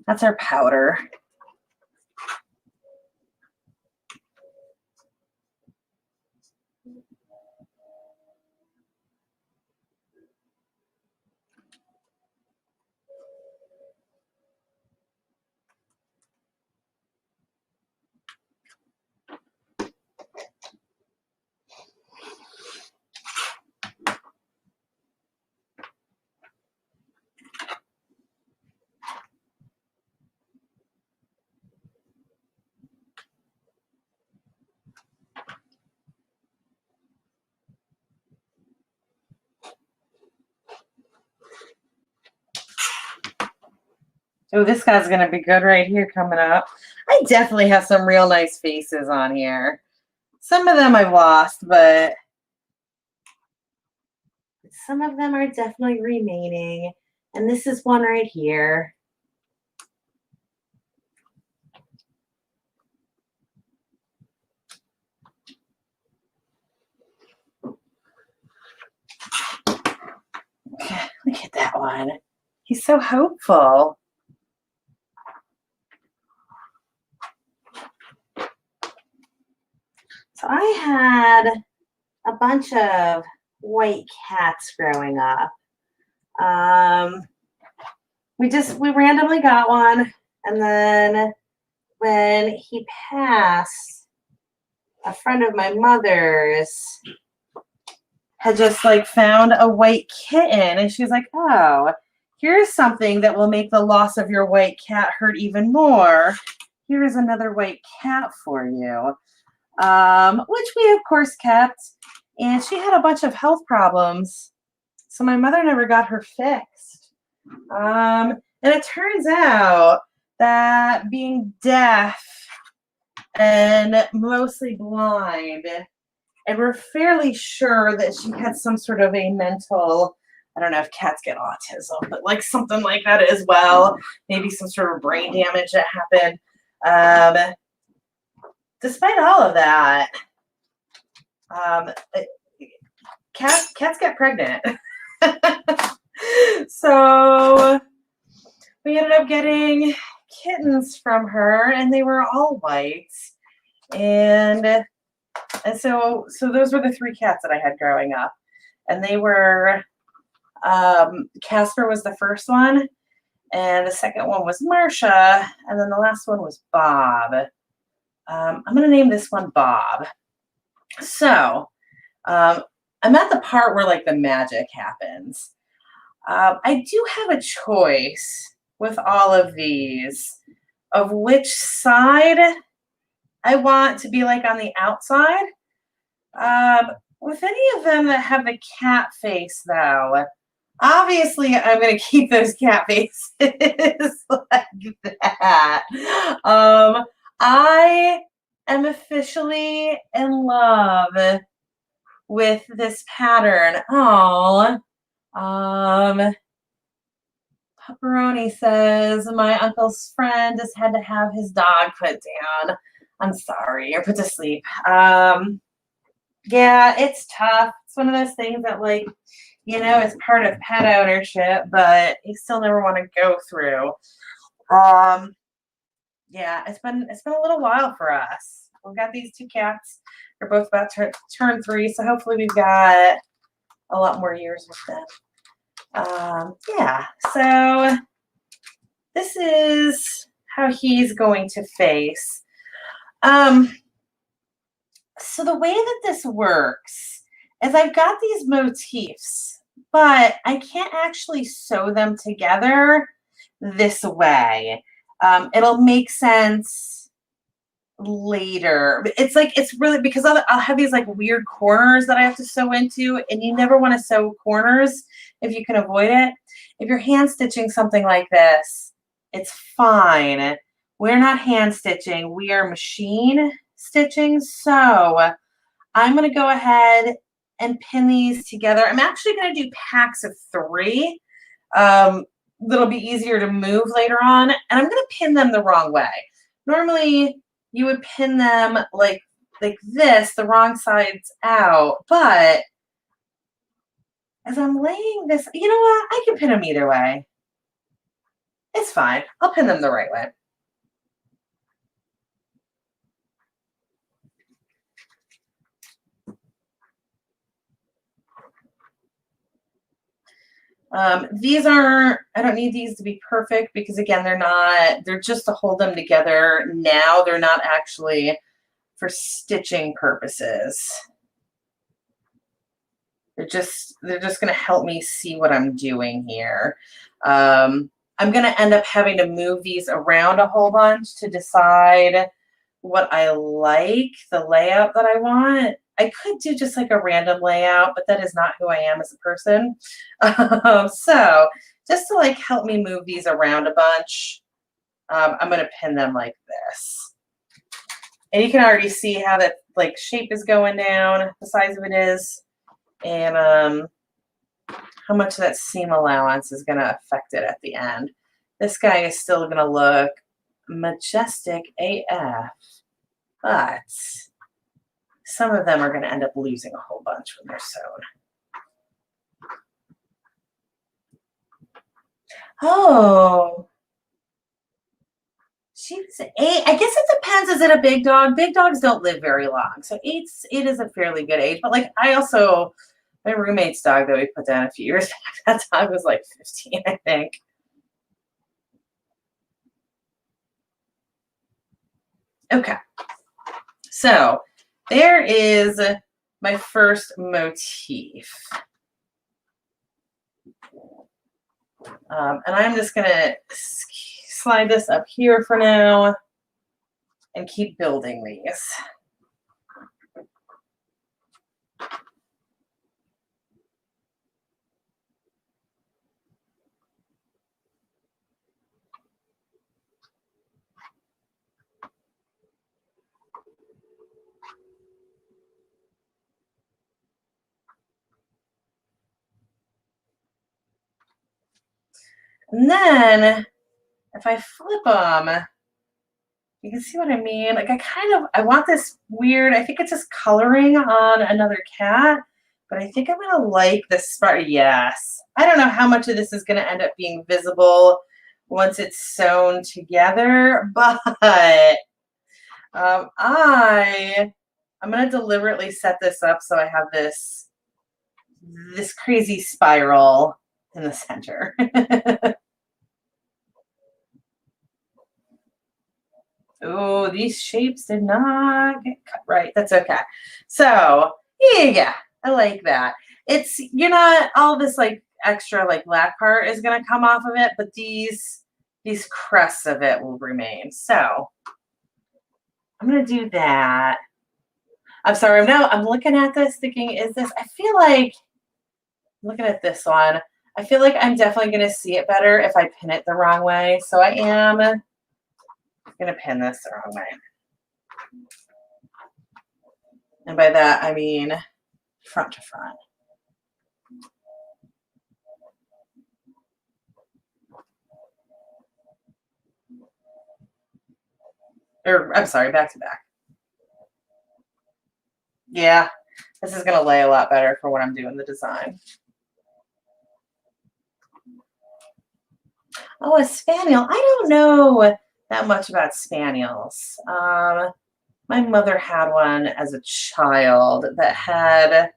That's our powder. Oh, this guy's gonna be good right here coming up. I definitely have some real nice faces on here. Some of them I've lost, but some of them are definitely remaining. And this is one right here. Okay, look at that one. He's so hopeful. So I had a bunch of white cats growing up. We randomly got one, and then when he passed, a friend of my mother's had just like found a white kitten, and she's like, oh, here's something that will make the loss of your white cat hurt even more. Here is another white cat for you, which we of course kept, and she had a bunch of health problems, so my mother never got her fixed. And it turns out that being deaf and mostly blind, and we're fairly sure that she had some sort of a mental, I don't know if cats get autism, but like something like that as well. Maybe some sort of brain damage that happened. Despite all of that, cats get pregnant. So we ended up getting kittens from her, and they were all white. And so those were the 3 cats that I had growing up. And they were, Casper was the first one, and the second one was Marsha, and then the last one was Bob. I'm going to name this one Bob. So I'm at the part where like the magic happens. I do have a choice with all of these of which side I want to be like on the outside. With any of them that have the cat face though, obviously I'm going to keep those cat faces like that. I am officially in love with this pattern. Oh, Pepperoni says, my uncle's friend just had to have his dog put down. I'm sorry, or put to sleep. Yeah, it's tough. It's one of those things that, like, you know, it's part of pet ownership, but you still never want to go through. Yeah, it's been a little while for us. We've got these 2 cats. They're both about to turn 3, so hopefully we've got a lot more years with them. Yeah, so this is how he's going to face. So the way that this works is I've got these motifs, but I can't actually sew them together this way. It'll make sense later. It's like, it's really because I'll have these like weird corners that I have to sew into, and you never want to sew corners if you can avoid it. If you're hand stitching something like this, it's fine. We're not hand stitching, we are machine stitching. So I'm going to go ahead and pin these together. I'm actually going to do packs of 3. That'll be easier to move later on, and I'm going to pin them the wrong way. Normally you would pin them like this, the wrong sides out, but as I'm laying this, you know what? I can pin them either way. It's fine. I'll pin them the right way. These aren't, I don't need these to be perfect because again, they're just to hold them together now. They're not actually for stitching purposes. They're just going to help me see what I'm doing here. I'm going to end up having to move these around a whole bunch to decide what I like, the layout that I want. I could do just like a random layout, but that is not who I am as a person. So just to like help me move these around a bunch, I'm going to pin them like this. And you can already see how that like shape is going down, the size of it is, and how much that seam allowance is going to affect it at the end. This guy is still going to look majestic AF, but some of them are going to end up losing a whole bunch when they're sewn. Oh, she was 8. I guess it depends. Is it a big dog? Big dogs don't live very long. So 8 is a fairly good age. But like my roommate's dog that we put down a few years back, that dog was like 15, I think. Okay. So there is my first motif. And I'm just going to slide this up here for now and keep building these. And then if I flip them, you can see what I mean. Like I want this weird, I think it's just coloring on another cat, but I think I'm going to like this spot. Yes. I don't know how much of this is going to end up being visible once it's sewn together, but I'm going to deliberately set this up so I have this crazy spiral in the center. Oh, these shapes did not get cut right. That's okay. So yeah, I like that. It's, you're not, all this like extra like black part is going to come off of it, but these crests of it will remain. So I'm going to do that. I'm sorry. I'm looking at this thinking, is this, I feel like, looking at this one, I feel like I'm definitely going to see it better if I pin it the wrong way. So I am going to pin this the wrong way. And by that, I mean front to front. Or, I'm sorry, back to back. Yeah, this is going to lay a lot better for when I'm doing the design. Oh, a spaniel. I don't know that much about spaniels. My mother had one as a child that had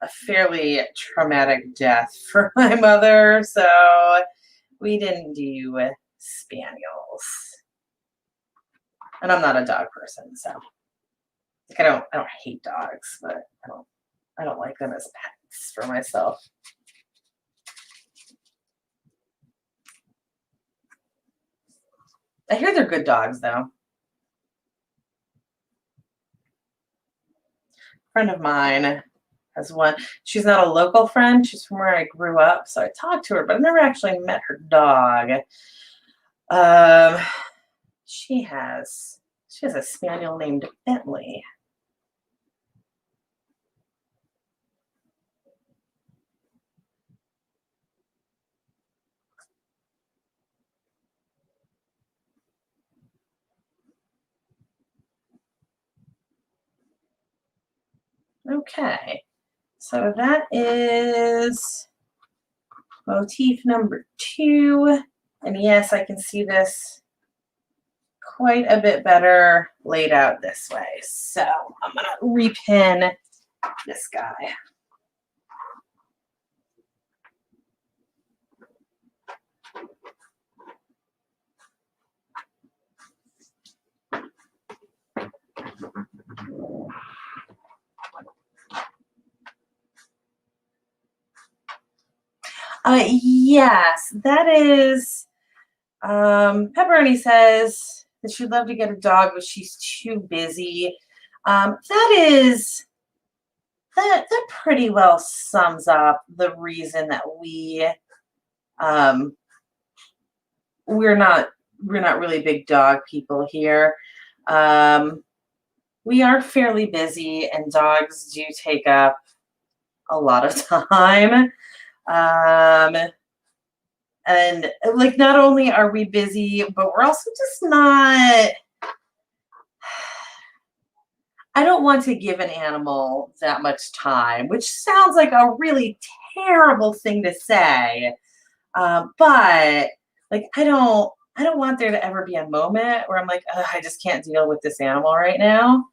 a fairly traumatic death for my mother, so we didn't do spaniels. And I'm not a dog person, so like I don't hate dogs, but I don't like them as pets for myself. I hear they're good dogs though. A friend of mine has one. She's not a local friend. She's from where I grew up, so I talked to her, but I've never actually met her dog. She has a spaniel named Bentley. Okay, so that is motif number 2. And yes, I can see this quite a bit better laid out this way. So I'm gonna repin this guy. Yes, that is, Pepperoni says that she'd love to get a dog, but she's too busy. That pretty well sums up the reason that um, we're not we're not really big dog people here. Um, we are fairly busy, and dogs do take up a lot of time. Um, and like, not only are we busy, but we're also just not. I don't want to give an animal that much time, which sounds like a really terrible thing to say. But like, I don't want there to ever be a moment where I'm like, "Ugh, I just can't deal with this animal right now."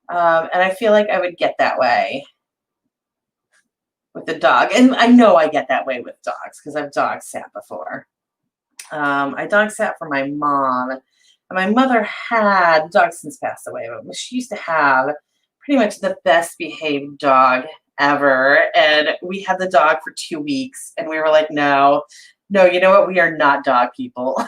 And I feel like I would get that way with the dog. And I know I get that way with dogs because I've dog sat before. I dog sat for my mom. And my mother had, dog since passed away, but she used to have pretty much the best behaved dog ever. And we had the dog for 2 weeks and we were like, no, no, you know what? We are not dog people.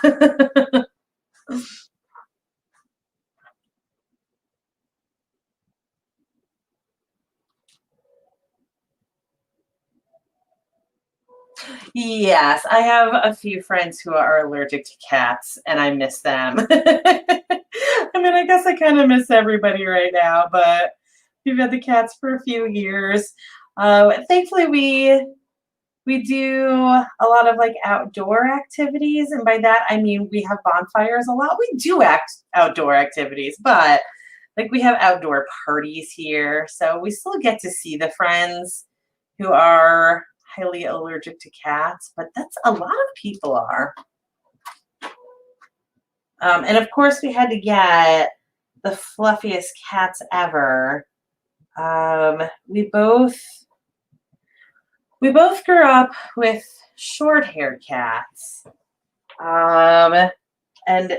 Yes, I have a few friends who are allergic to cats and I miss them. I mean, I guess I kind of miss everybody right now, but we've had the cats for a few years. Thankfully, we do a lot of like outdoor activities, and by that I mean we have bonfires a lot. We do outdoor activities, but like we have outdoor parties here, so we still get to see the friends who are highly allergic to cats, but that's a lot of people are. And of course, we had to get the fluffiest cats ever. Um, we both we both grew up with short-haired cats, um, and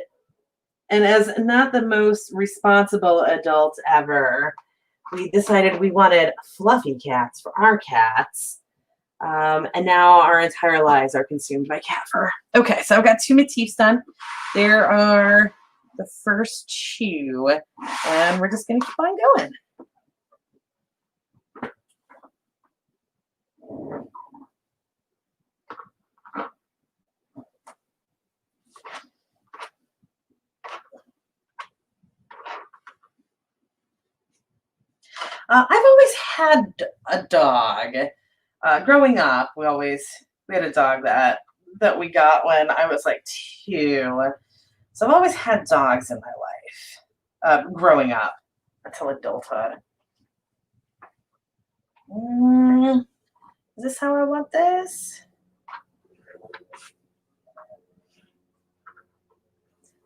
as not the most responsible adults ever, we decided we wanted fluffy cats for our cats. And now our entire lives are consumed by cat fur. Okay, so I've got two motifs done. There are the first two, and we're just going to keep on going. I've always had a dog. Growing up, we had a dog that we got when I was like 2. So I've always had dogs in my life, growing up until adulthood. Mm, is this how I want this?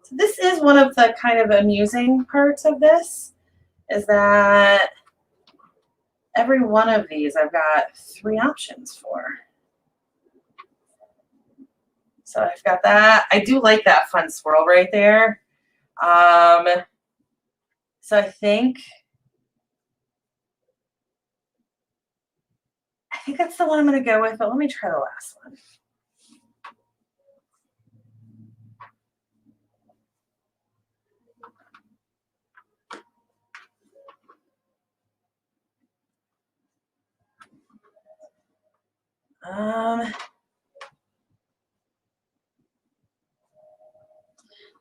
So this is one of the kind of amusing parts of this, is that every one of these I've got 3 options for. So I've got that. I do like that fun swirl right there. Um, so I think that's the one I'm going to go with, but let me try the last one. Um,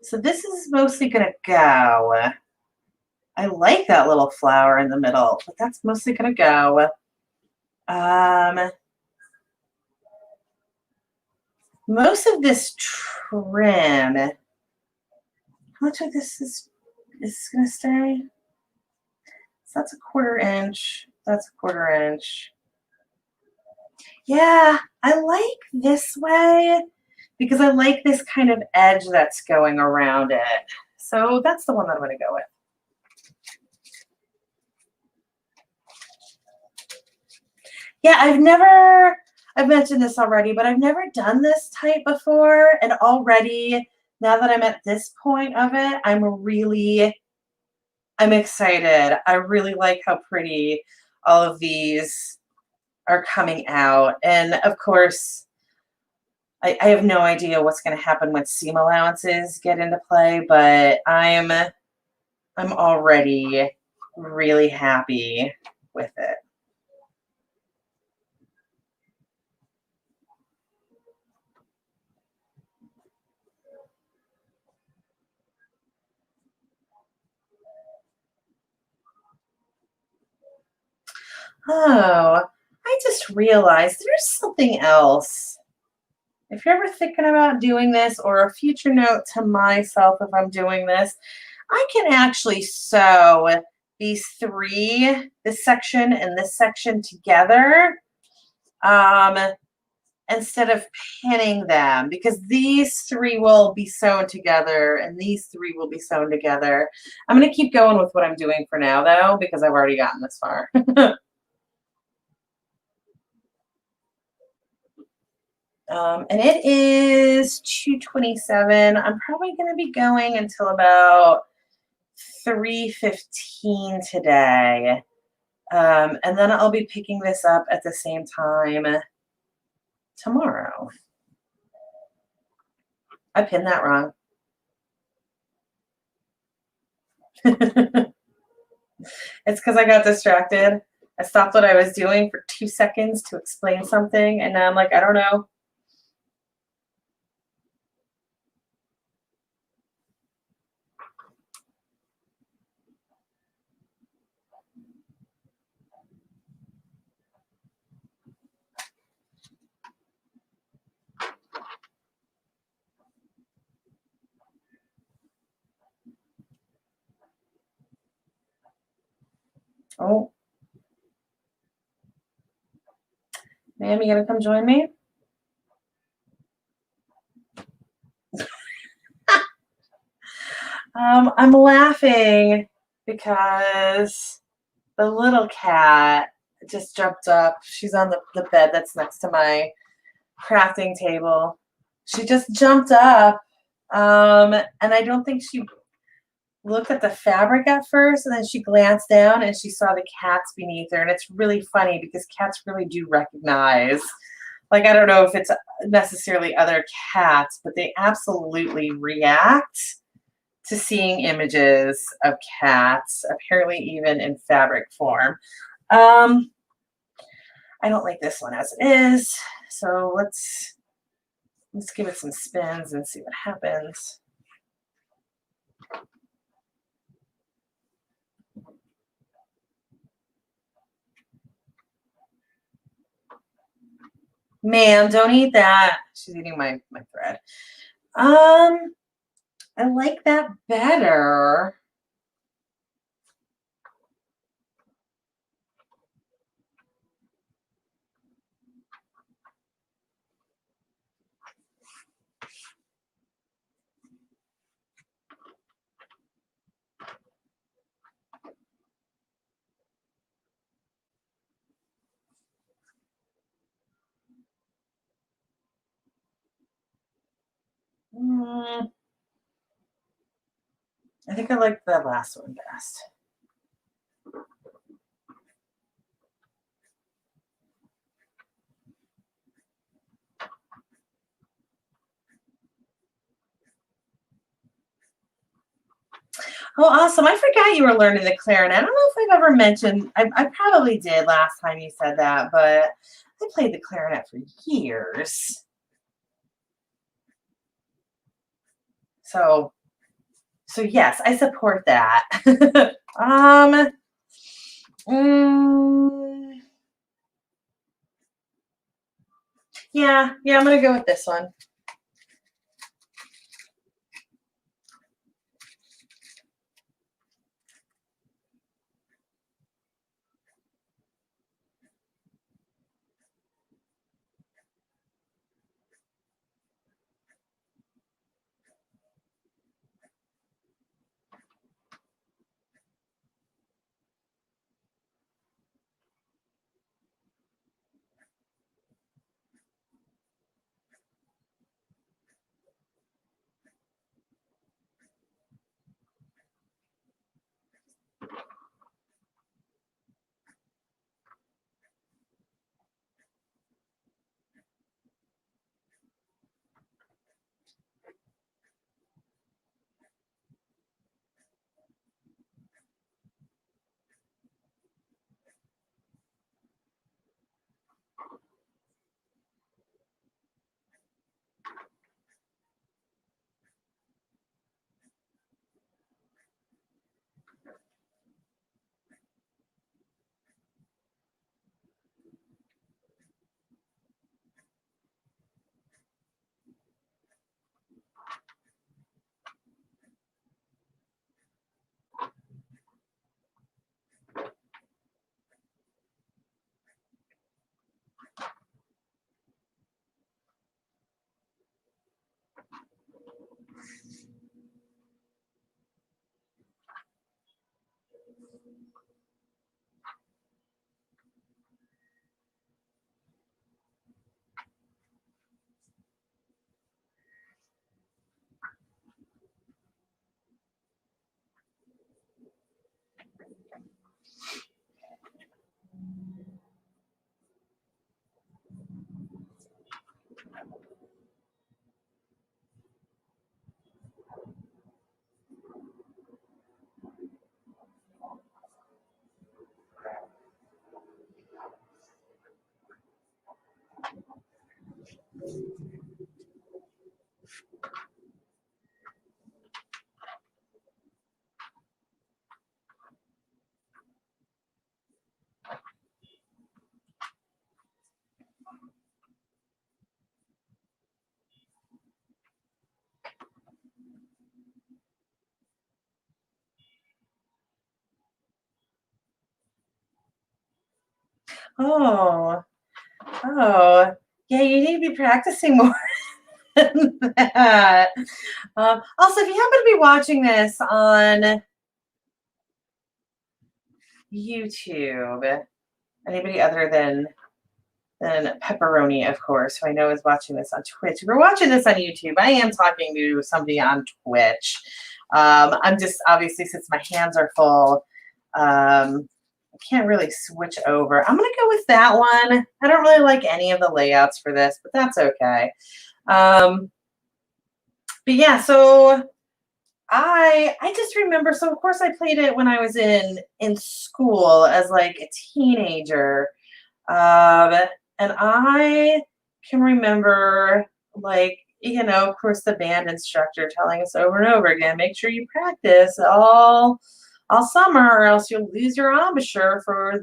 so this is mostly going to go. I like that little flower in the middle, but that's mostly going to go. Most of this trim, how much of this is going to stay? So that's a 1/4 inch. That's a 1/4 inch. Yeah, I like this way because I like this kind of edge that's going around it. So that's the one that I'm going to go with. Yeah, I've mentioned this already, but I've never done this type before. And already, now that I'm at this point of it, I'm excited. I really like how pretty all of these are coming out. And of course, I have no idea what's going to happen when seam allowances get into play, but I'm already really happy with it. Oh, I just realized there's something else. If you're ever thinking about doing this, or a future note to myself if I'm doing this, I can actually sew this section and this section together, um, instead of pinning them, because these three will be sewn together and these three will be sewn together. I'm going to keep going with what I'm doing for now, though, because I've already gotten this far. And it is 2:27. I'm probably going to be going until about 3:15 today. And then I'll be picking this up at the same time tomorrow. I pinned that wrong. It's because I got distracted. I stopped what I was doing for 2 seconds to explain something, and now I'm like, I don't know. Oh, ma'am, you gonna come join me? I'm laughing because the little cat just jumped up. She's on the bed that's next to my crafting table. She just jumped up, and I don't think she looked at the fabric at first, and then she glanced down and she saw the cats beneath her. And it's really funny because cats really do recognize. Like, I don't know if it's necessarily other cats, but they absolutely react to seeing images of cats, apparently even in fabric form. Um, I don't like this one as it is, so let's give it some spins and see what happens. Ma'am, don't eat that. She's eating my thread. I like that better. I think I like the last one best. Oh, awesome. I forgot you were learning the clarinet. I don't know if I've ever mentioned, I probably did last time you said that, but I played the clarinet for years. So yes, I support that. um, mm, yeah, I'm gonna go with this one. Oh, oh, yeah, you need to be practicing more than that. Also, if you happen to be watching this on YouTube, anybody other than Pepperoni, of course, who I know is watching this on Twitch. If you're watching this on YouTube, I am talking to somebody on Twitch. I'm just, obviously, since my hands are full, I can't really switch over. I'm going to go with that one. I don't really like any of the layouts for this, but that's okay. But yeah, so I just remember, so of course I played it when I was in school as like a teenager. Um, and I can remember, like, of course, the band instructor telling us over and over again, make sure you practice all summer, or else you'll lose your embouchure for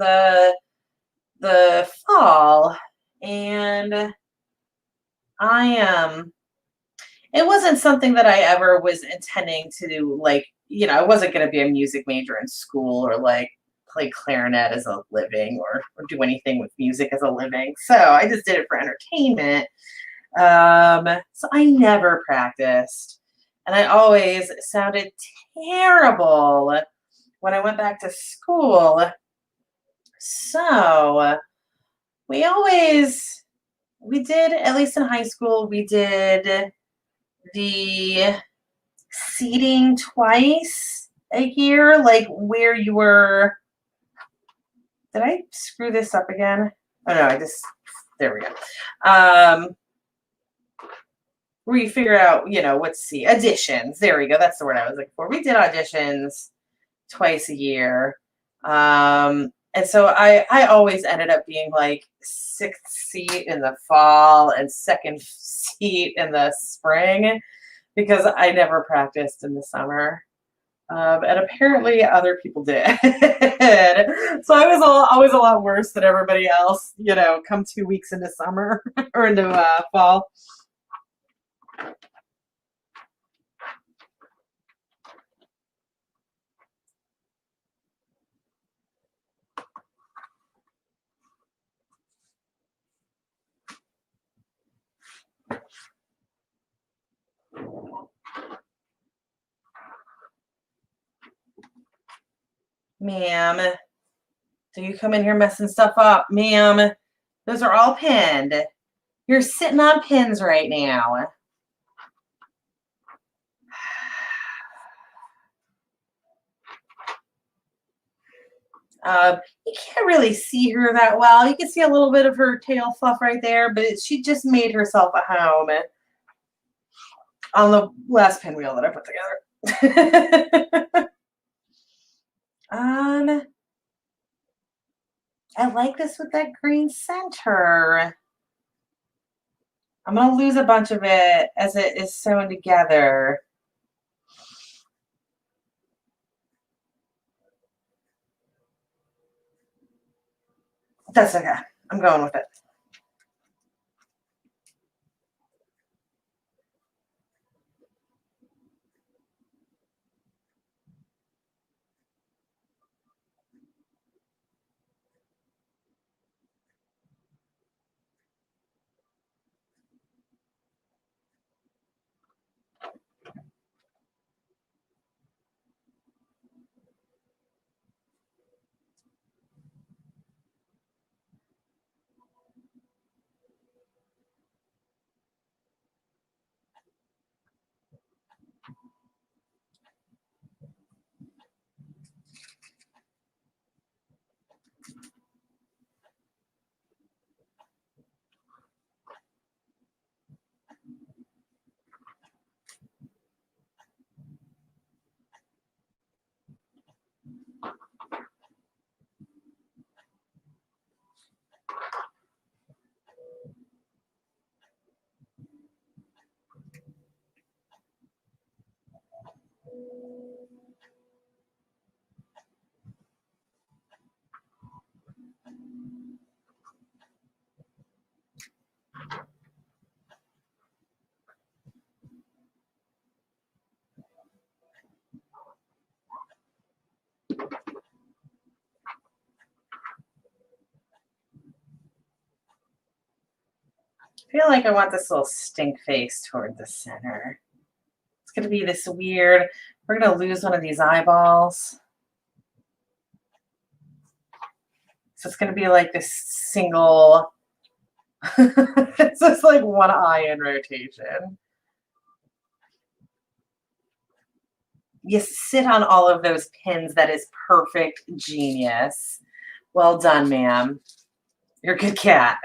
the fall. And I it wasn't something that I ever was intending to do, like, I wasn't going to be a music major in school, or like play clarinet as a living, or do anything with music as a living. So I just did it for entertainment. So I never practiced. And I always sounded terrible when I went back to school. So we did, at least in high school, we did the seating twice a year, like where you were. Did I screw this up again? Oh no, there we go. Where you figure out, what's see, auditions. There we go. That's the word I was looking for. We did auditions twice a year. And so I always ended up being like sixth seat in the fall and second seat in the spring, because I never practiced in the summer. And apparently other people did. So I was always a lot worse than everybody else, come 2 weeks into summer or into fall. Ma'am, do you come in here messing stuff up? Ma'am, those are all pinned. You're sitting on pins right now. You can't really see her that well. You can see a little bit of her tail fluff right there, but she just made herself a home on the last pinwheel that I put together. I like this with that green center. I'm going to lose a bunch of it as it is sewn together. That's okay. I'm going with it. feel like I want this little stink face toward the center. It's gonna be this weird, we're gonna lose one of these eyeballs. So it's gonna be like this single, it's just like one eye in rotation. You sit on all of those pins. That is perfect genius. Well done, ma'am. You're a good cat.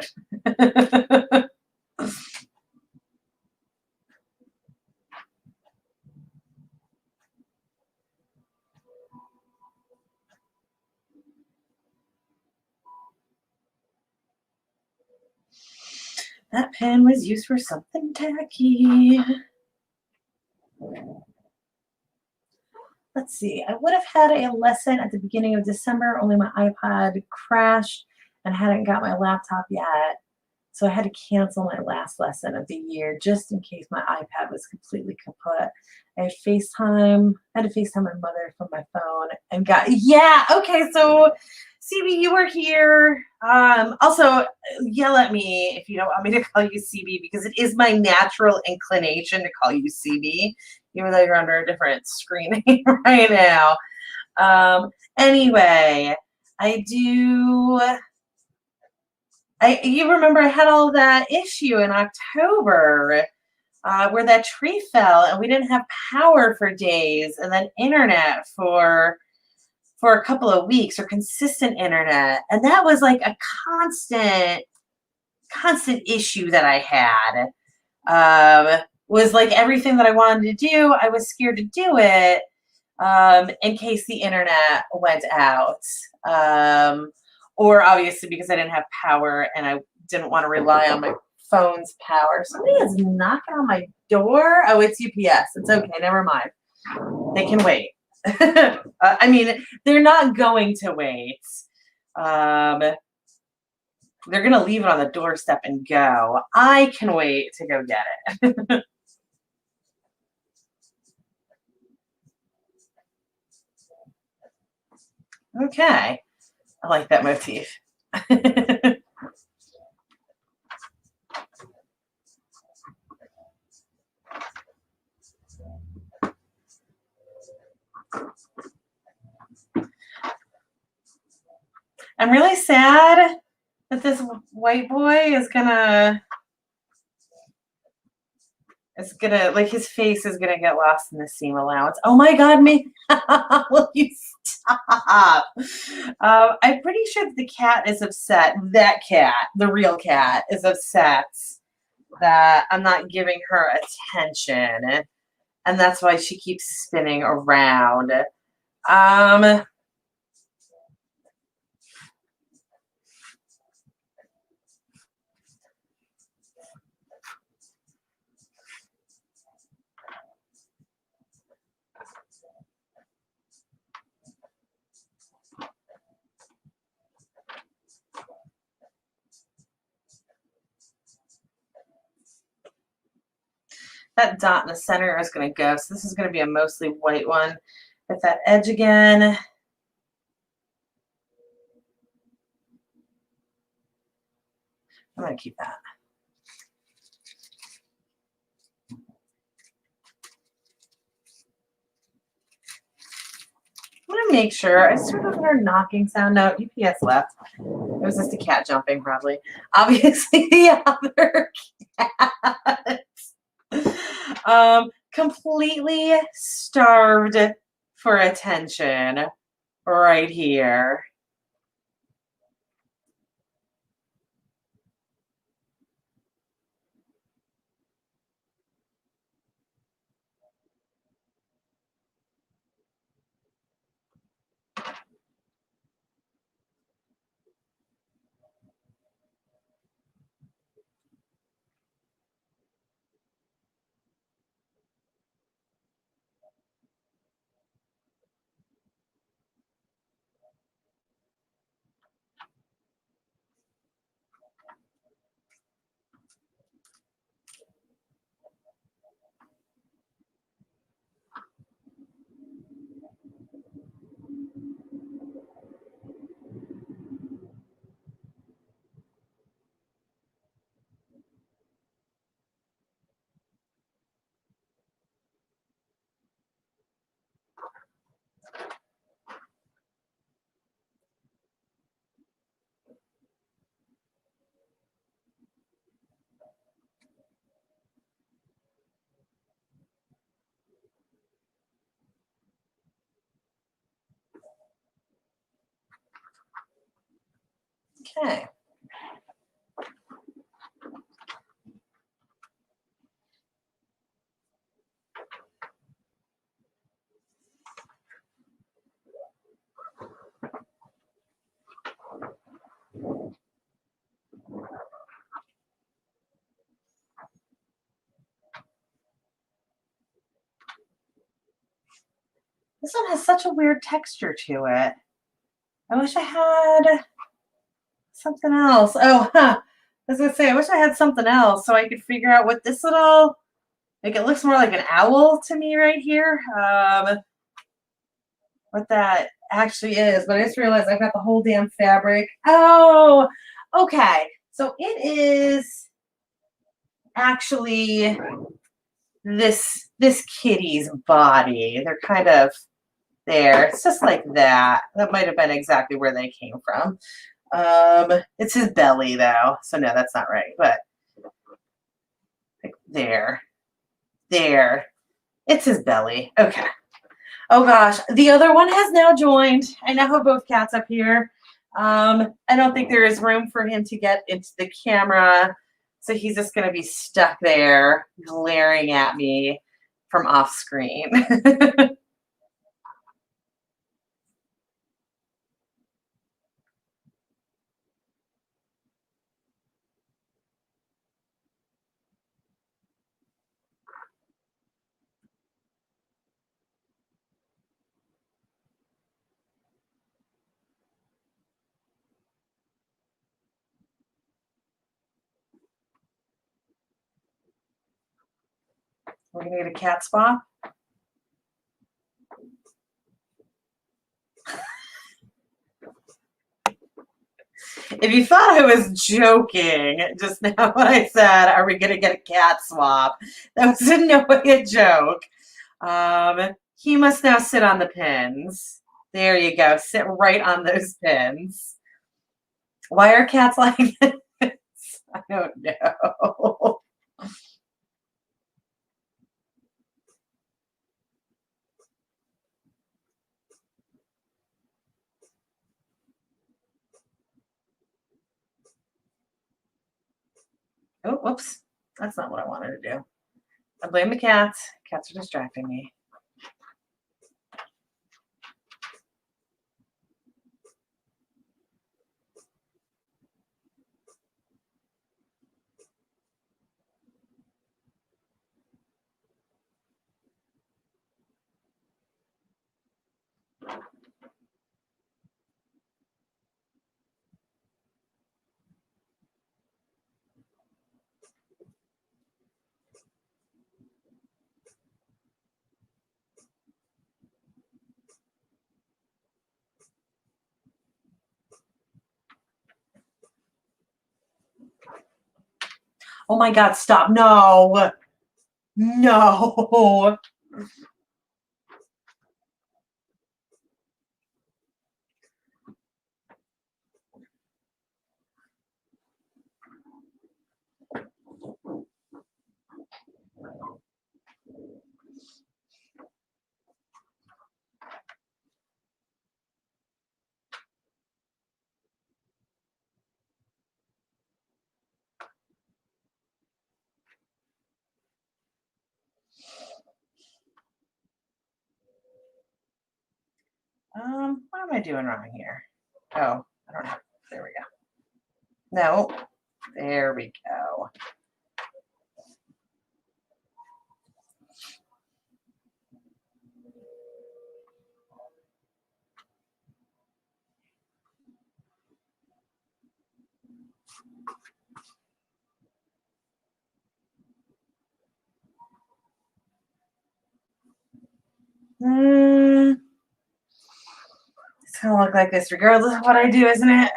That pen was used for something tacky. Let's see. I would have had a lesson at the beginning of December, only my iPod crashed and hadn't got my laptop yet. So I had to cancel my last lesson of the year just in case my iPad was completely kaput. I had to FaceTime my mother from my phone and yeah, okay, so CB, you were here. Also, yell at me if you don't want me to call you CB because it is my natural inclination to call you CB, even though you're under a different screen name right now. Anyway, I do. You remember I had all that issue in October where that tree fell and we didn't have power for days and then internet for a couple of weeks or consistent internet. And that was like a constant issue that I had. Was like everything that I wanted to do, I was scared to do it in case the internet went out. Or obviously because I didn't have power and I didn't want to rely on my phone's power. Somebody is knocking on my door. Oh, it's UPS. It's okay. Never mind. They can wait. I mean, they're not going to wait. They're going to leave it on the doorstep and go. I can wait to go get it. Okay. I like that motif. I'm really sad that this white boy is gonna like his face is gonna get lost in the seam allowance. Oh my god, me will you stop? I'm pretty sure that the cat is upset. That cat, the real cat, is upset that I'm not giving her attention. And that's why she keeps spinning around. That dot in the center is going to go. So this is going to be a mostly white one. With that edge again. I'm going to keep that. I'm going to make sure. I sort of heard a knocking sound. No, UPS left. It was just a cat jumping, probably. Obviously, the other cat. Completely starved for attention right here. Okay. This one has such a weird texture to it. I wish I had something else. Oh, huh. I was gonna say, I wish I had something else so I could figure out what this little, like it looks more like an owl to me right here. What that actually is, but I just realized I've got the whole damn fabric. Oh, okay. So it is actually this kitty's body. They're kind of there. It's just like that. That might have been exactly where they came from. It's his belly though, so no, that's not right. But like there, there. It's his belly. Okay. Oh gosh, the other one has now joined. I now have both cats up here. I don't think there is room for him to get into the camera, so he's just going to be stuck there glaring at me from off screen. We're going to get a cat spa. If you thought I was joking just now when I said, are we going to get a cat swap? That was in no way a joke. He must now sit on the pins. There you go. Sit right on those pins. Why are cats like this? I don't know. Oh, whoops. That's not what I wanted to do. I blame the cats. Cats are distracting me. Oh my God, stop. No. No. What am I doing wrong here? Oh, I don't know. There we go. No. There we go. It's gonna look like this regardless of what I do, isn't it?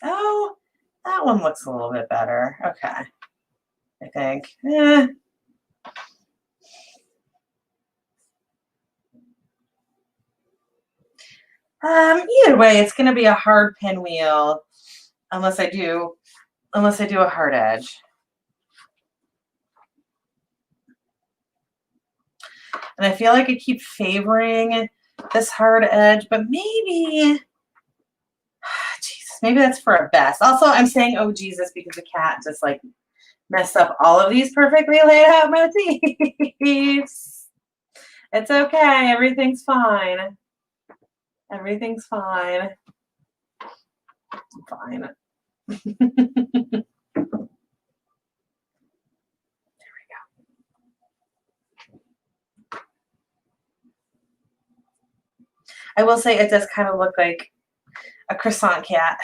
Oh, that one looks a little bit better. Okay. I think. Either way, it's gonna be a hard pinwheel unless I do a hard edge. And I feel like I keep favoring this hard edge, but maybe, Jesus, maybe that's for a best. Also, I'm saying, oh, Jesus, because the cat just like messed up all of these perfectly laid out motifs. It's okay. Everything's fine. Everything's fine. Fine. I will say it does kind of look like a croissant cat.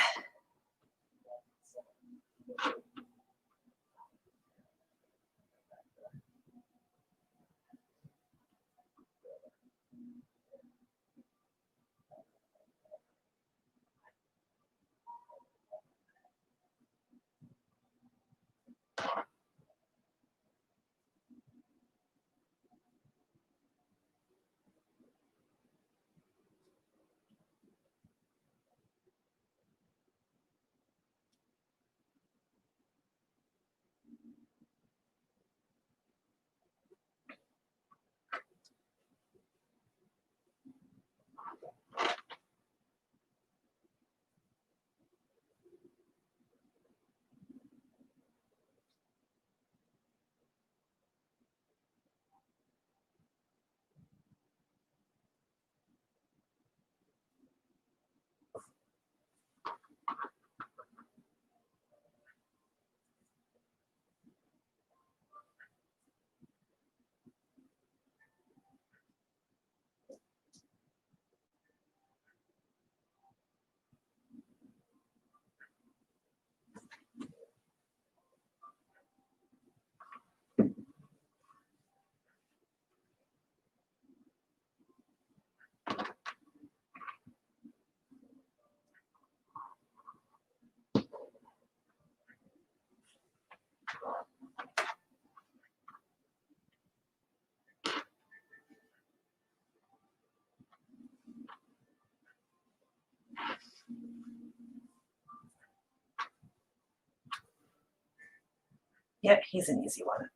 Yep, he's an easy one.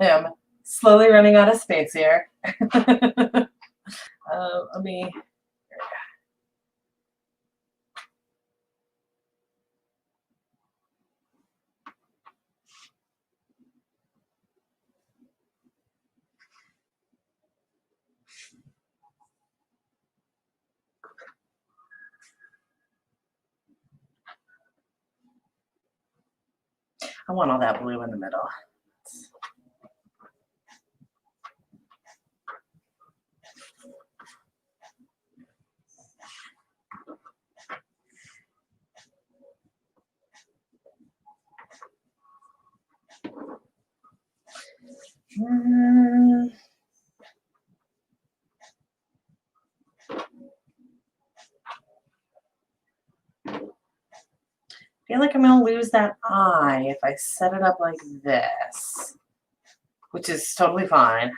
I am slowly running out of space here. Let me. I want all that blue in the middle. I feel like I'm going to lose that eye if I set it up like this, which is totally fine.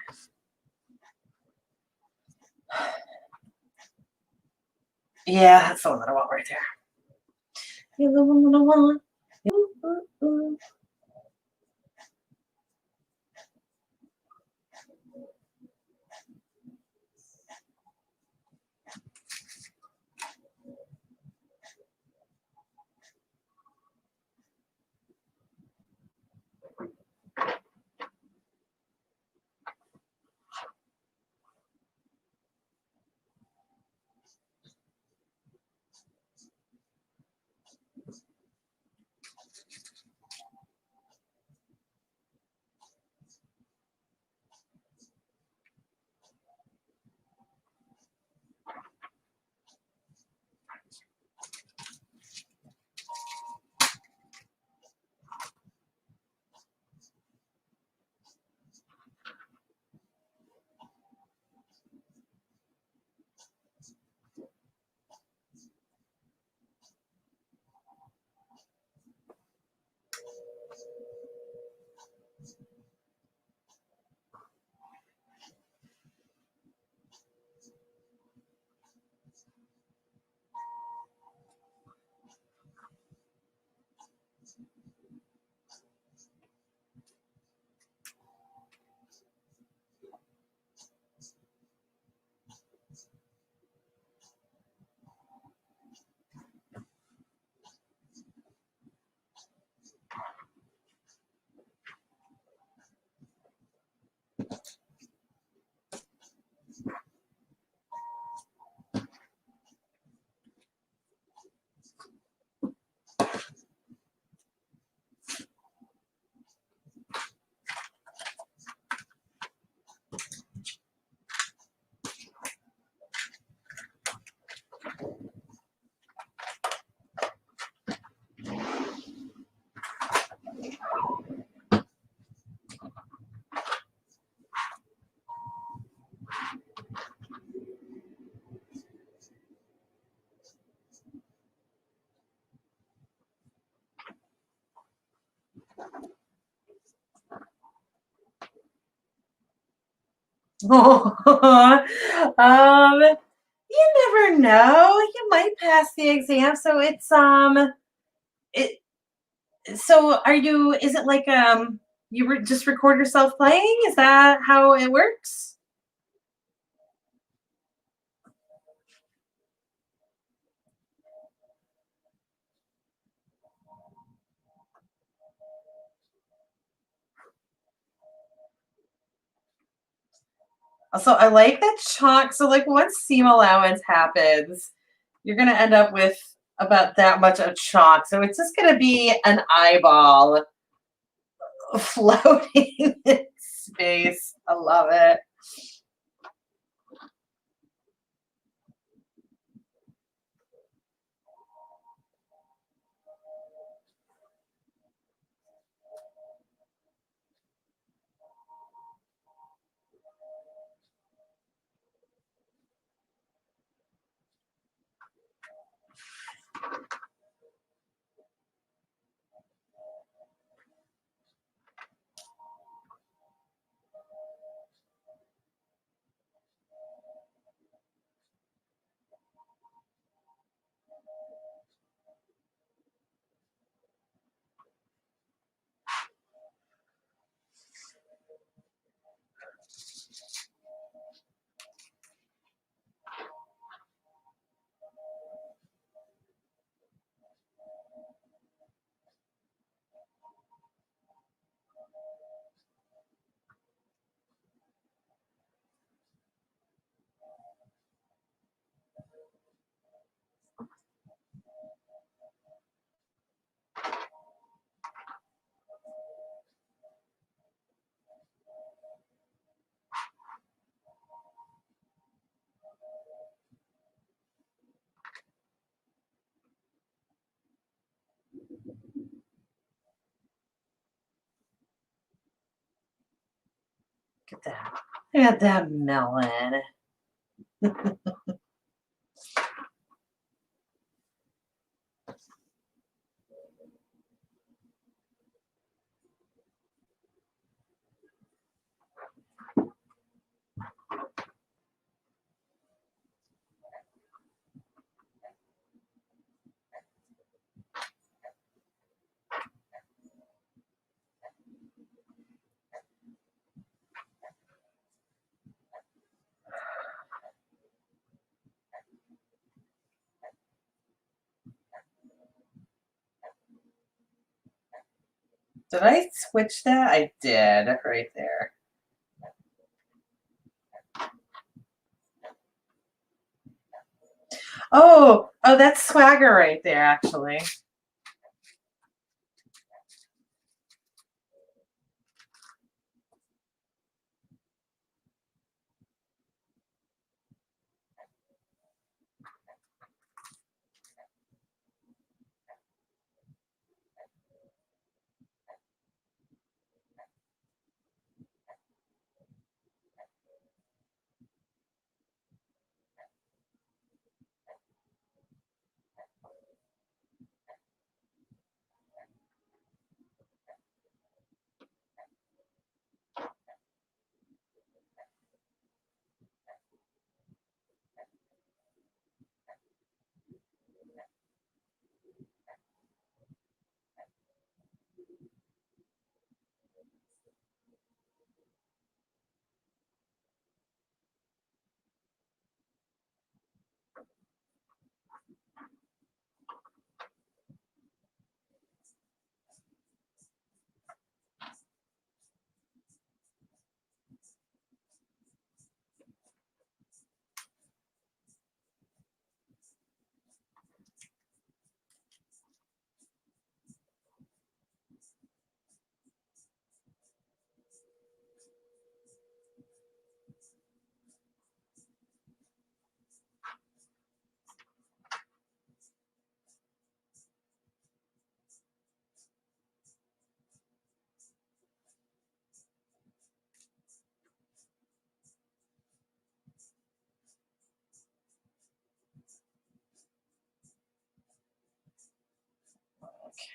Yeah, that's the one that I want right there. You're the one that I want. Ooh, ooh. You never know. You might pass the exam. So it so are you is it like just record yourself playing? Is that how it works? Also, I like that chalk. So like once seam allowance happens, you're gonna end up with about that much of chalk. So it's just gonna be an eyeball floating in space. I love it. Look at that. Look at that melon. Did I switch that? I did right there. Oh, that's swagger right there, actually.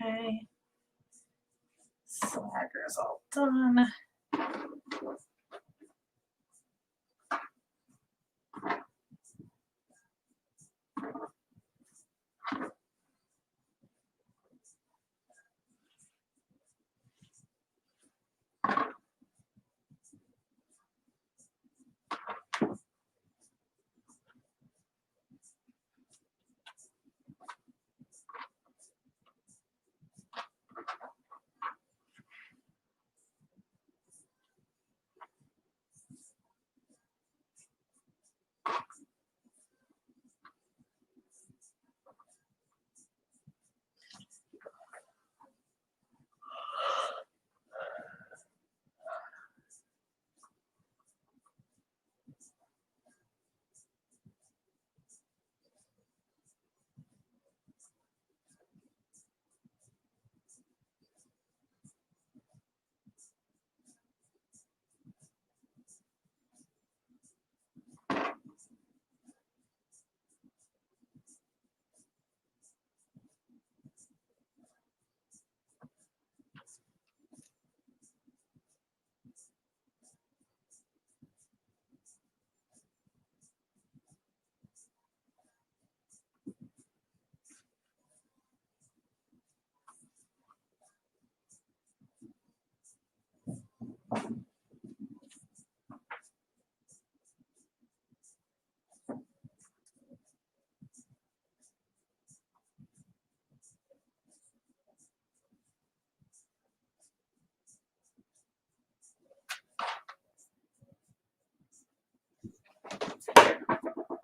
Okay. Swagger's all done.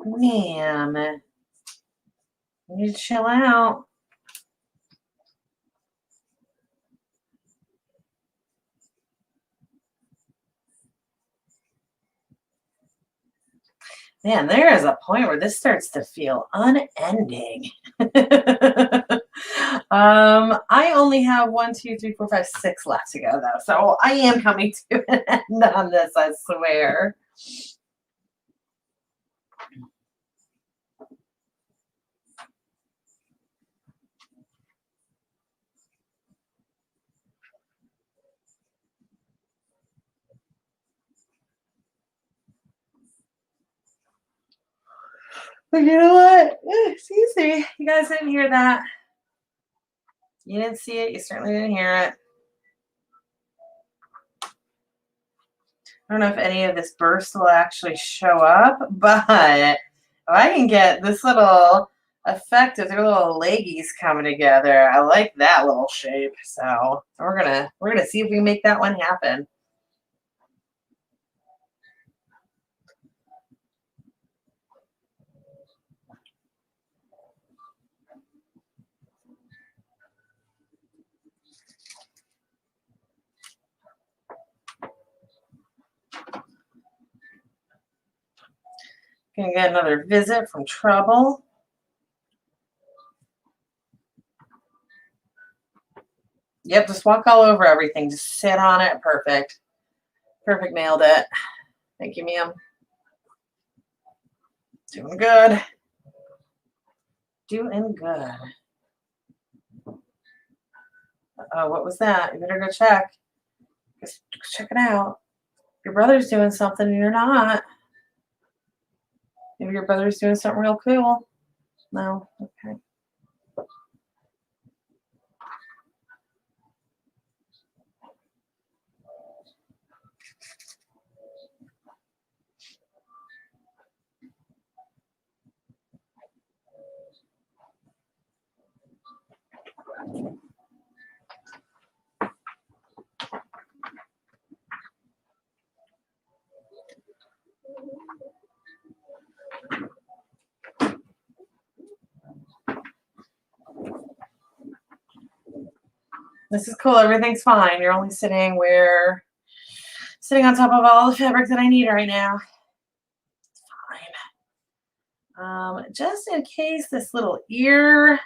Man, you need to chill out. Man, there is a point where this starts to feel unending. I only have 1, 2, 3, 4, 5, 6 left to go though, so I am coming to an end on this, I swear. But you know what? Excuse me. You guys didn't hear that. You didn't see it. You certainly didn't hear it. I don't know if any of this burst will actually show up, but if I can get this little effect of their little leggies coming together. I like that little shape. So we're gonna see if we can make that one happen. Gonna get another visit from Trouble. Yep, just walk all over everything. Just sit on it. Perfect. Perfect, nailed it. Thank you, ma'am. Doing good. Doing good. Oh, what was that? You better go check. Just check it out. Your brother's doing something and you're not. Maybe your brother's doing something real cool. No? Okay. This is cool. Everything's fine. You're only sitting on top of all the fabric that I need right now. It's fine. Just in case this little ear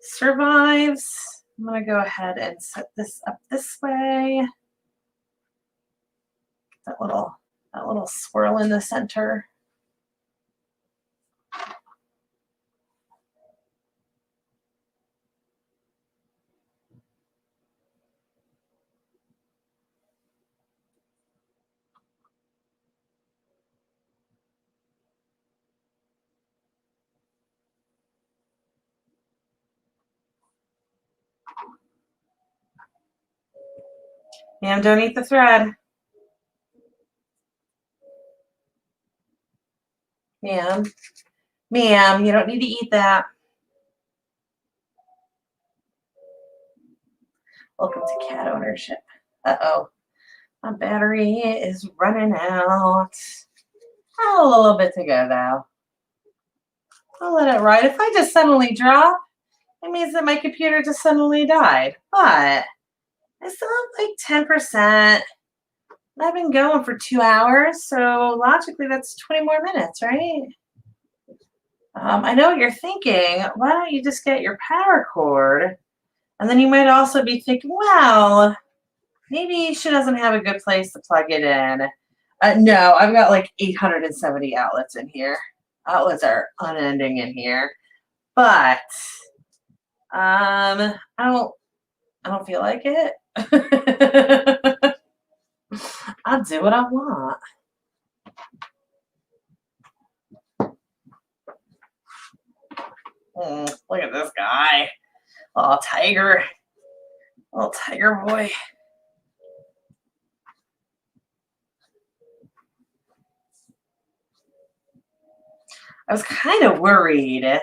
survives, I'm gonna go ahead and set this up this way. That little swirl in the center. Ma'am, don't eat the thread. Ma'am, you don't need to eat that. Welcome to cat ownership. Uh-oh, my battery is running out. A little bit to go though. I'll let it ride. If I just suddenly drop, it means that my computer just suddenly died. But I still have like 10%. I've been going for 2 hours, so logically that's 20 more minutes, right? I know what you're thinking. Why don't you just get your power cord? And then you might also be thinking, well, maybe she doesn't have a good place to plug it in. No, I've got like 870 outlets in here. Outlets are unending in here. But I don't feel like it. I'll do what I want. Look at this guy. Oh, tiger. Little tiger boy. I was kind of worried when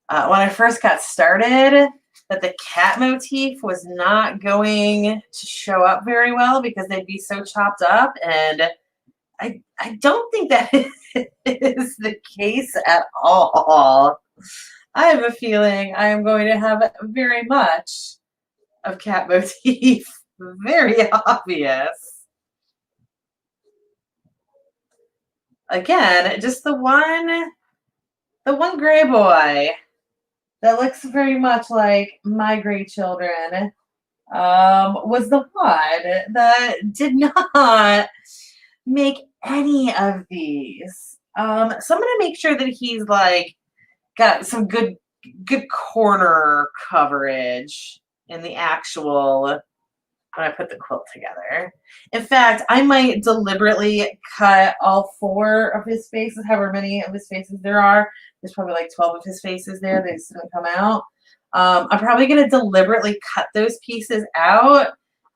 I first got started that the cat motif was not going to show up very well because they'd be so chopped up, and I don't think that is the case at all. I have a feeling I am going to have very much of cat motif. Very obvious. Again, just the one gray boy that looks very much like my gray children was the one that did not make any of these. So I'm gonna make sure that he's like got some good corner coverage in the actual when I put the quilt together. In fact, I might deliberately cut all 4 of his faces, however many of his faces there are. There's probably like 12 of his faces there. They just didn't come out. I'm probably going to deliberately cut those pieces out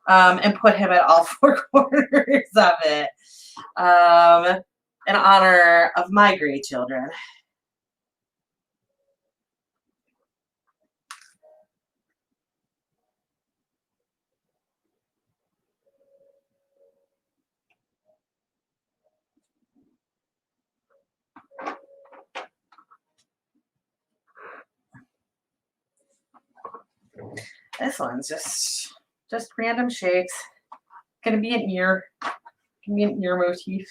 and put him at all 4 corners of it in honor of my great children. This one's just random shapes. Gonna be an ear. Gonna be an ear motif.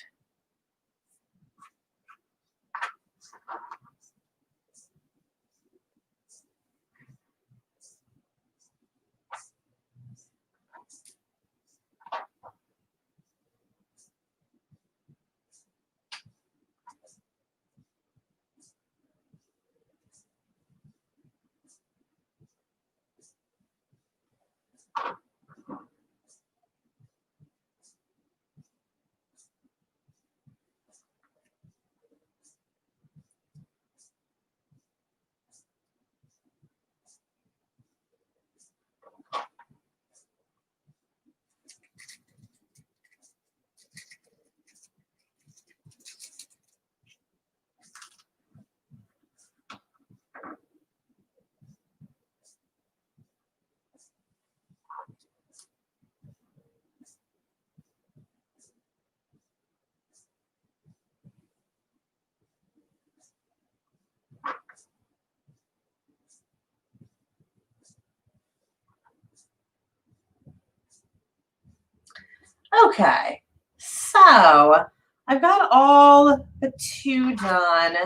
Okay, so I've got all the 2 done.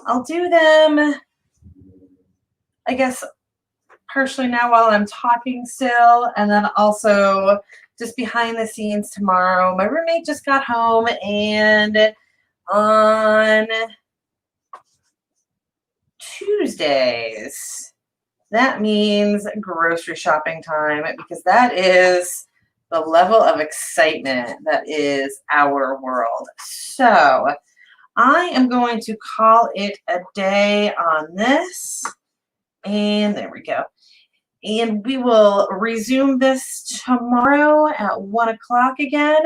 I'll do them, I guess, partially now while I'm talking still, and then also just behind the scenes tomorrow. My roommate just got home, and on Tuesdays, that means grocery shopping time, because that is the level of excitement that is our world. So I am going to call it a day on this. And there we go. And we will resume this tomorrow at 1 o'clock again.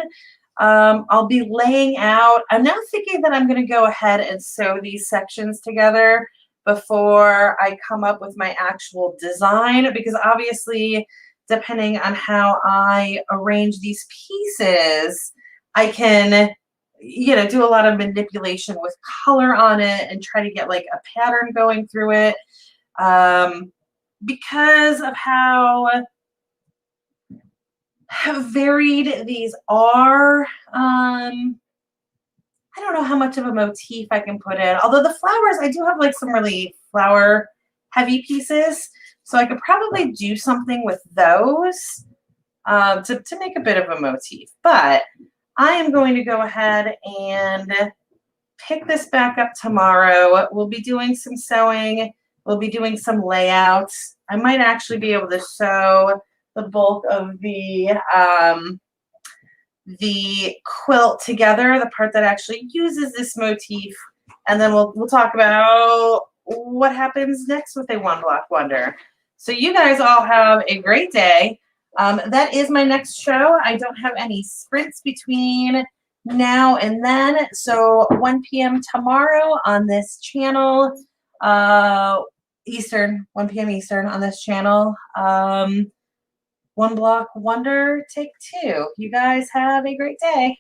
I'll be laying out. I'm now thinking that I'm going to go ahead and sew these sections together before I come up with my actual design, because obviously, depending on how I arrange these pieces, I can, do a lot of manipulation with color on it and try to get like a pattern going through it. Because of how varied these are, I don't know how much of a motif I can put in. Although the flowers, I do have like some really flower heavy pieces, so I could probably do something with those to make a bit of a motif. But I am going to go ahead and pick this back up tomorrow. We'll be doing some sewing. We'll be doing some layouts. I might actually be able to sew the bulk of the quilt together, the part that actually uses this motif, and then we'll talk about what happens next with a one block wonder. So you guys all have a great day. That is my next show. I don't have any sprints between now and then. So 1 p.m. tomorrow on this channel, Eastern, 1 p.m. Eastern on this channel. One Block Wonder Take 2. You guys have a great day.